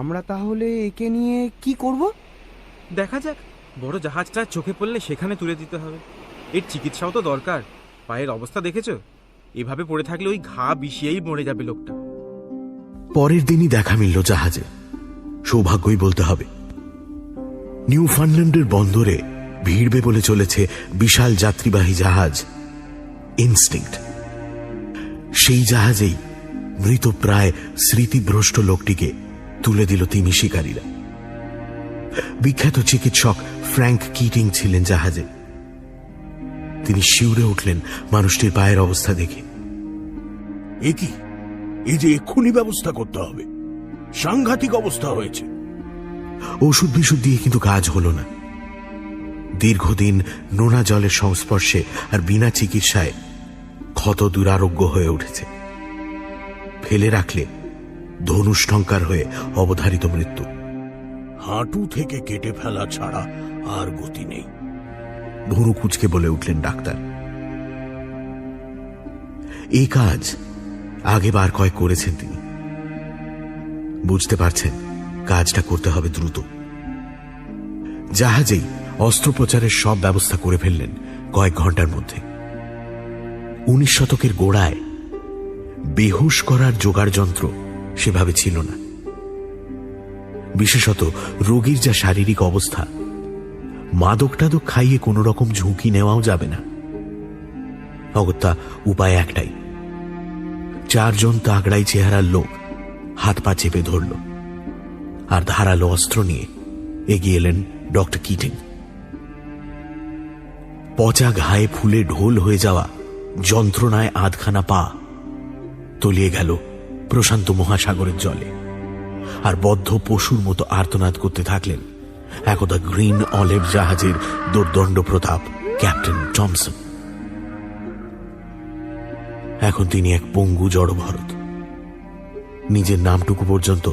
আমরা তাহলে একে নিয়ে কি করব? দেখা যাক, বড় জাহাজটা চোখে পড়লে সেখানে তুলে দিতে হবে। এর চিকিৎসাও তো দরকার। পায়ের অবস্থা দেখেছ? এভাবে পড়ে থাকলে ওই ঘা বিষিয়েই মরে যাবে লোকটা। পরের দিনই দেখা মিলল জাহাজে। সৌভাগ্যই বলতে হবে। নিউ ফানল্যান্ডের বন্দরে ভিড়বে বলে চলেছে বিশাল যাত্রীবাহী জাহাজ ইনস্টিংক্ট। সেই জাহাজেই মৃত প্রায় স্মৃতিভ্রষ্ট লোকটিকে তুলে দিল তিমি শিকারীরা। বিখ্যাত চিকিৎসক ফ্র্যাঙ্ক কিটিং ছিলেন জাহাজে। তিনি শিউরে উঠলেন মানুষটির পায়ের অবস্থা দেখে। এ কি, এই যে এক্ষুনি ব্যবস্থা করতে হবে, সাংঘাতিক অবস্থা হয়েছে। ওষুধ বিশুদ্ধ দিয়ে কিন্তু কাজ হলো না। দীর্ঘদিন নোনা জলের সংস্পর্শে আর বিনা চিকিৎসায় ক্ষত দুরারোগ্য হয়ে উঠেছে। ফেলে রাখলে ধনুষ্টঙ্কার হয়ে অবধারিত মৃত্যু। হাঁটু থেকে কেটে ফেলা ছাড়া আর গতি নেই, ভুরু কুচকে বলে উঠলেন ডাক্তার। এই কাজ আগে বার কয়েক করেছেন তিনি। বুঝতে পারছেন কাজটা করতে হবে দ্রুত। জাহাজেই অস্ত্রোপচারের সব ব্যবস্থা করে ফেললেন কয়েক ঘন্টার মধ্যে। 19 শতকের গোড়ায় বেহুশ করার জোগাড় যন্ত্র সেভাবে ছিল না। বিশেষত রোগীর যা শারীরিক অবস্থা, মাদক টাদক খাইয়ে কোনো রকম ঝুঁকি নেওয়াও যাবে না। অগত্যা উপায় একটাই, 4 জন তাগড়াই চেহারার লোক হাত পা চেপে ধরল আর ধারালো অস্ত্র নিয়ে এগিয়ে এলেন ডক্টর কিটিং। পচা ঘায়ে ফুলে ঢোল হয়ে যাওয়া যন্ত্রণায় আধখানা পা তলিয়ে গেল প্রশান্ত মহাসাগরের জলে, আর বদ্ধ পশুর মতো আর্তনাদ করতে থাকলেন একদা গ্রিন অলিভ জাহাজের দুর্দণ্ড প্রতাপ ক্যাপ্টেন টমসন। এখন তিনি এক পঙ্গু জড়ভরত, নিজের নামটুকু পর্যন্ত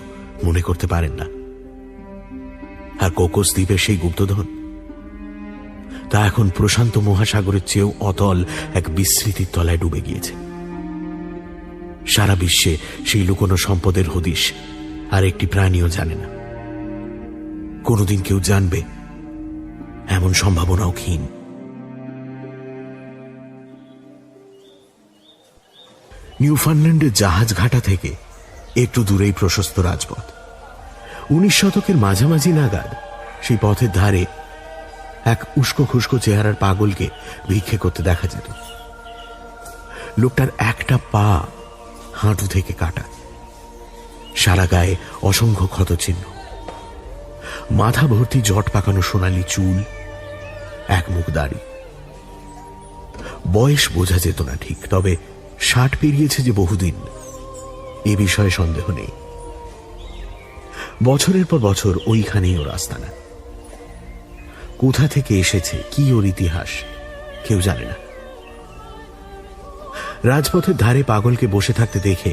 মনে করতে পারেন না। আর কোকোস দ্বীপের সেই গুপ্তধন, তা এখন প্রশান্ত মহাসাগরের চেয়েও অতল এক বিস্মৃতির তলায় ডুবে গিয়েছে। সারা বিশ্বে সেই লুকোনো সম্পদের হদিশ আর একটি প্রাণীও জানে না। কোনদিন কেউ জানবে এমন সম্ভাবনাও ক্ষীণ। নিউফাউন্ডল্যান্ডের জাহাজ ঘাটা থেকে একটু দূরেই প্রশস্ত রাজপথ। 19 শতকের মাঝামাঝি নাগাদ সেই পথের ধারে এক উস্কো খুস্কো চেহারার পাগলকে ভিক্ষে করতে দেখা যেত। লোকটার একটা পা হাঁটু থেকে কাটা, সারা গায়ে অসংখ্য ক্ষতচিহ্ন, মাথা ভর্তি জট পাকানো সোনালি চুল, এক মুখ দাড়ি। বয়স বোঝা যেত না ঠিক, তবে 60 পেরিয়েছে যে বহুদিন এ বিষয়ে সন্দেহ নেই। বছরের পর বছর ওইখানেই ওর আস্তানা। কোথা থেকে এসেছে, কি ওর ইতিহাস, কেউ জানে না। রাজপথের ধারে পাগলকে বসে থাকতে দেখে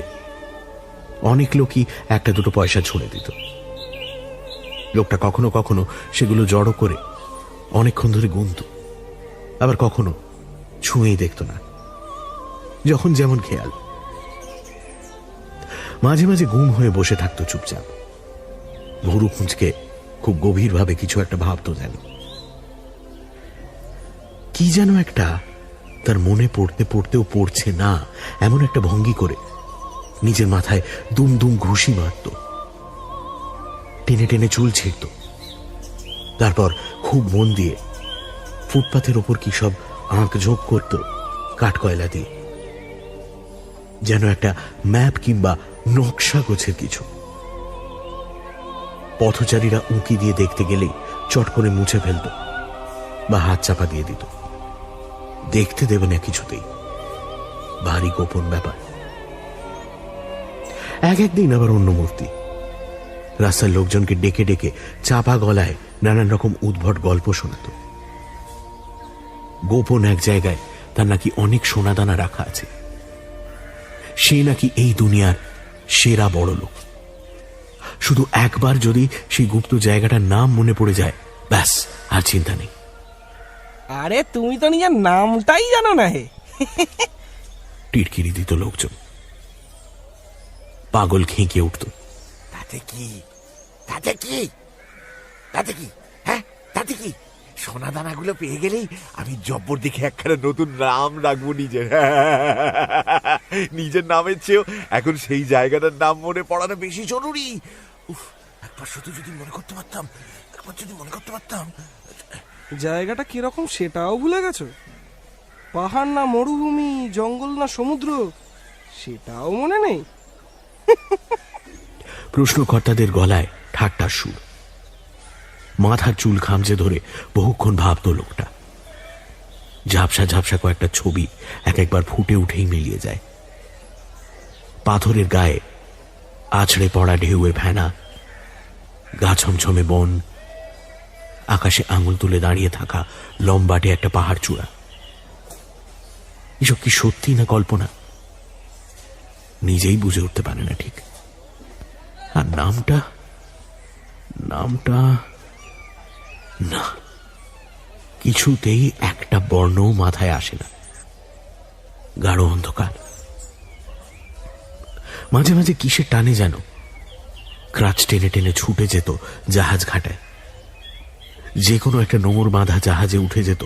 অনেক লোকই একটা দুটো পয়সা ছুঁড়ে দিত। লোকটা কখনো কখনো সেগুলো জড়ো করে অনেকক্ষণ ধরে গুনত, আবার কখনো ছুঁয়েই দেখত না, যখন যেমন খেয়াল। মাঝে মাঝে গুম হয়ে বসে থাকতো চুপচাপ, ভুরু খুঁজকে খুব গভীরভাবে কিছু একটা ভাবতো যেন। কি যেন একটা তার মনে পড়তে পড়তেও পড়ছে না এমন একটা ভঙ্গি করে নিজের মাথায় দুম দুম ঘুষি মারত, টেনে টেনে চুল ছিঁড়ত। তারপর খুব মন দিয়ে ফুটপাথের ওপর কি সব আঁক ঝোঁক করত কাঠকয়লা দিয়ে, যেন একটা ম্যাপ কিংবা নকশা গোছের কিছু। পথচারীরা উঁকি দিয়ে দেখতে গেলেই চট করে মুছে ফেলত বা হাত চাপা দিয়ে দিত। দেখতে দেবে না কিছুতেই, ভারী গোপন ব্যাপার। একদিন আবার অন্য মূর্তি। রাস্তার লোকজনকে ডেকে ডেকে চাপা গলায় নানান রকম উদ্ভট গল্প শোনাত। গোপন এক জায়গায় তার নাকি অনেক সোনাদানা রাখা আছে। সে নাকি এই দুনিয়ার সেরা বড় লোক। শুধু একবার যদি সেই গুপ্ত জায়গাটার নাম মনে পড়ে যায়, ব্যাস আর চিন্তা নেই। আরে তুমি তো নিজের নামটাই জানো না হে। টিটকিরি দিত লোকজন। পাগল খেঁকে উঠত। তাতে কি, তাতে কি, তাতে কি, হ্যাঁ তাতে কি? সোনা দানাগুলো পেয়ে গেলেই আমি জব্বর দেখে একখানা নতুন নাম রাখবো নিজের। নিজের নামের চেয়েও এখন সেই জায়গাটার নাম মনে পড়ানো বেশি জরুরি। উফ, একবার শুধু যদি মনে করতে পারতাম, একবার যদি মনে করতে পারতাম। জায়গাটা কিরকম সেটাও ভুলে গেছো? পাহাড় না মরুভূমি, জঙ্গল না সমুদ্র, সেটাও মনে নেই? প্রশ্নকর্তাদের গলায় ঠাট্টার সুর। মাথার চুল খামচে ধরে বহুক্ষণ ভাবত লোকটা। ঝাপসা ঝাপসা কয়েকটা ছবি এক একবার ফুটে উঠেই মিলিয়ে যায়। পাথরের গায়ে আছড়ে পড়া ঢেউয়ে ফেনা, গা ছমছমে বন, আকাশে আঙুল তুলে দাঁড়িয়ে থাকা লম্বাটে একটা পাহাড় চূড়া। এসব কি সত্যি না কল্পনা নিজেই বুঝে উঠতে পারে না ঠিক। আর নামটা না, কিছুতেই একটা বর্ণও মাথায় আসে না। গাঢ় অন্ধকার, মাঝে মাঝে কিসের টানে যেন ক্রাচ টেনে টেনে ছুটে যেত জাহাজ ঘাটায়। যে কোনো একটা নোঙর বাঁধা জাহাজে উঠে যেত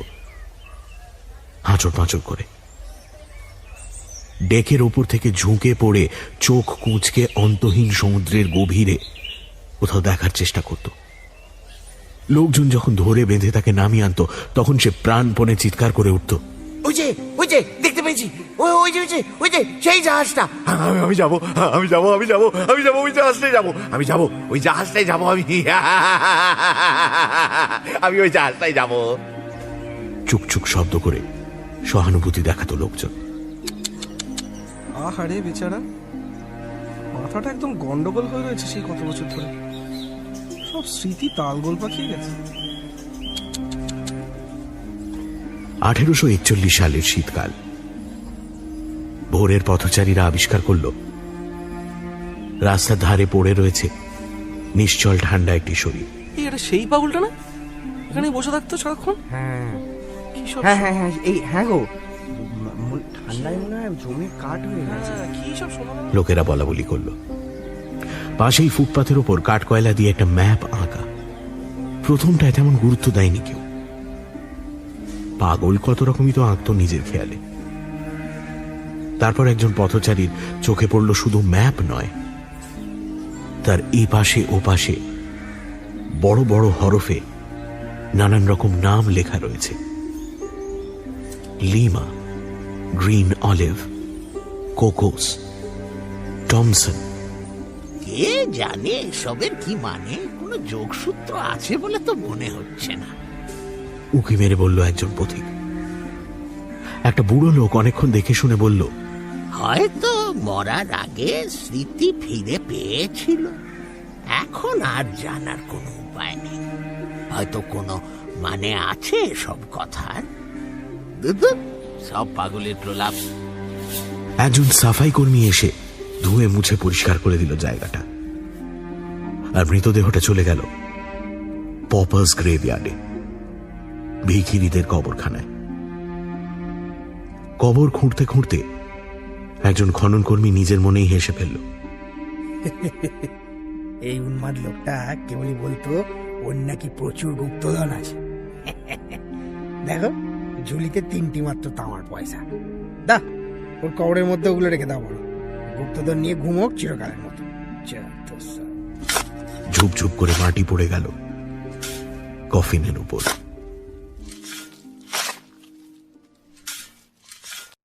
হাঁচড় পাঁচড় করে। ডেকের ওপর থেকে ঝুঁকে পড়ে চোখ কুঁচকে অন্তহীন সমুদ্রের গভীরে কোথাও দেখার চেষ্টা করত। লোকজন যখন ধরে বেঁধে তাকে নামিয়ে আনত, তখন সে প্রাণপণে চিৎকার করে উঠত, ওই যে দেখতে পেয়েছি, ওই যে সেই জাহাজটা। আমি যাবো ওই জাহাজটাই যাবো, ওই জাহাজটাই যাবো, আমি ওই জাহাজটাই যাবো। চুকচুক শব্দ করে সহানুভূতি দেখাতো লোকজন। আহারে বেচারা, মাথাটা একদম গন্ডগোল হয়ে রয়েছে সেই কত বছর ধরে। সব স্মৃতি তালগোল পাকিয়ে গেছে। 1841 সালের শীতকাল। ভোরের পথচারীরা আবিষ্কার করল রাস্তার ধারে পড়ে রয়েছে নিশ্চল ঠান্ডা একটি শরীর। এটা সেই পাগলটা না, এখানে বসে থাকতো সারাক্ষণ? হ্যাঁ কি সব হ্যাঁ গো, ঠান্ডায় মনে হয় জমি কাঠ হয়ে গেছে। কি সব শোনা? লোকেরা বলা বলি করল। পাশেই ফুটপাথের ওপর কাঠ কয়লা দিয়ে একটা ম্যাপ আঁকা। প্রথমটায় তেমন গুরুত্ব দেয়নি কেউ। পাগল কত রকমই তো আঁকতো নিজের খেয়ালে। তারপর একজন পথচারীর চোখে পড়ল শুধু ম্যাপ নয়, তার এই পাশে ও পাশে বড় বড় হরফে নানান রকম নাম লেখা রয়েছে। Lima, green olive, Cocos, Thomson. কে জানে এসবের কি মানে? কোনো যোগসূত্র আছে বলে তো মনে হচ্ছে না। উকি মেরে বলল একজন পথিক। একটা বুড়ো লোক অনেকক্ষণ দেখে শুনে বলল, হয়তো মরার আগে স্মৃতি ফিরে পেয়েছিল, এখন আর জানার কোনো উপায় নেই। হয়তো কোনো মানে আছে সব কথার। সব পাগলের প্রলাপ। একজন সাফাই কর্মী এসে ধুয়ে মুছে পরিষ্কার করে দিল জায়গাটা, আর মৃতদেহটা চলে গেল পপার্স গ্রেভইয়ার্ডে, ভিখিরিদের কবরখানায়। কবর খুঁড়তে খুঁড়তে একজন খনন কর্মী নিজের মনেই হেসে ফেলল। এই উন্মাদ লোকটা কেবলই বলতো ওর নাকি প্রচুর গুপ্তধন আছে। দেখো, ঝুলিতে 3টি মাত্র তামার পয়সা। দা, ওর কবরের মধ্যে ওগুলো রেখে দাও, বড় গুপ্তধন নিয়ে ঘুমোক চিরকালের মতো। ঝুপ ঝুপ করে মাটি পড়ে গেল কফিনের উপর।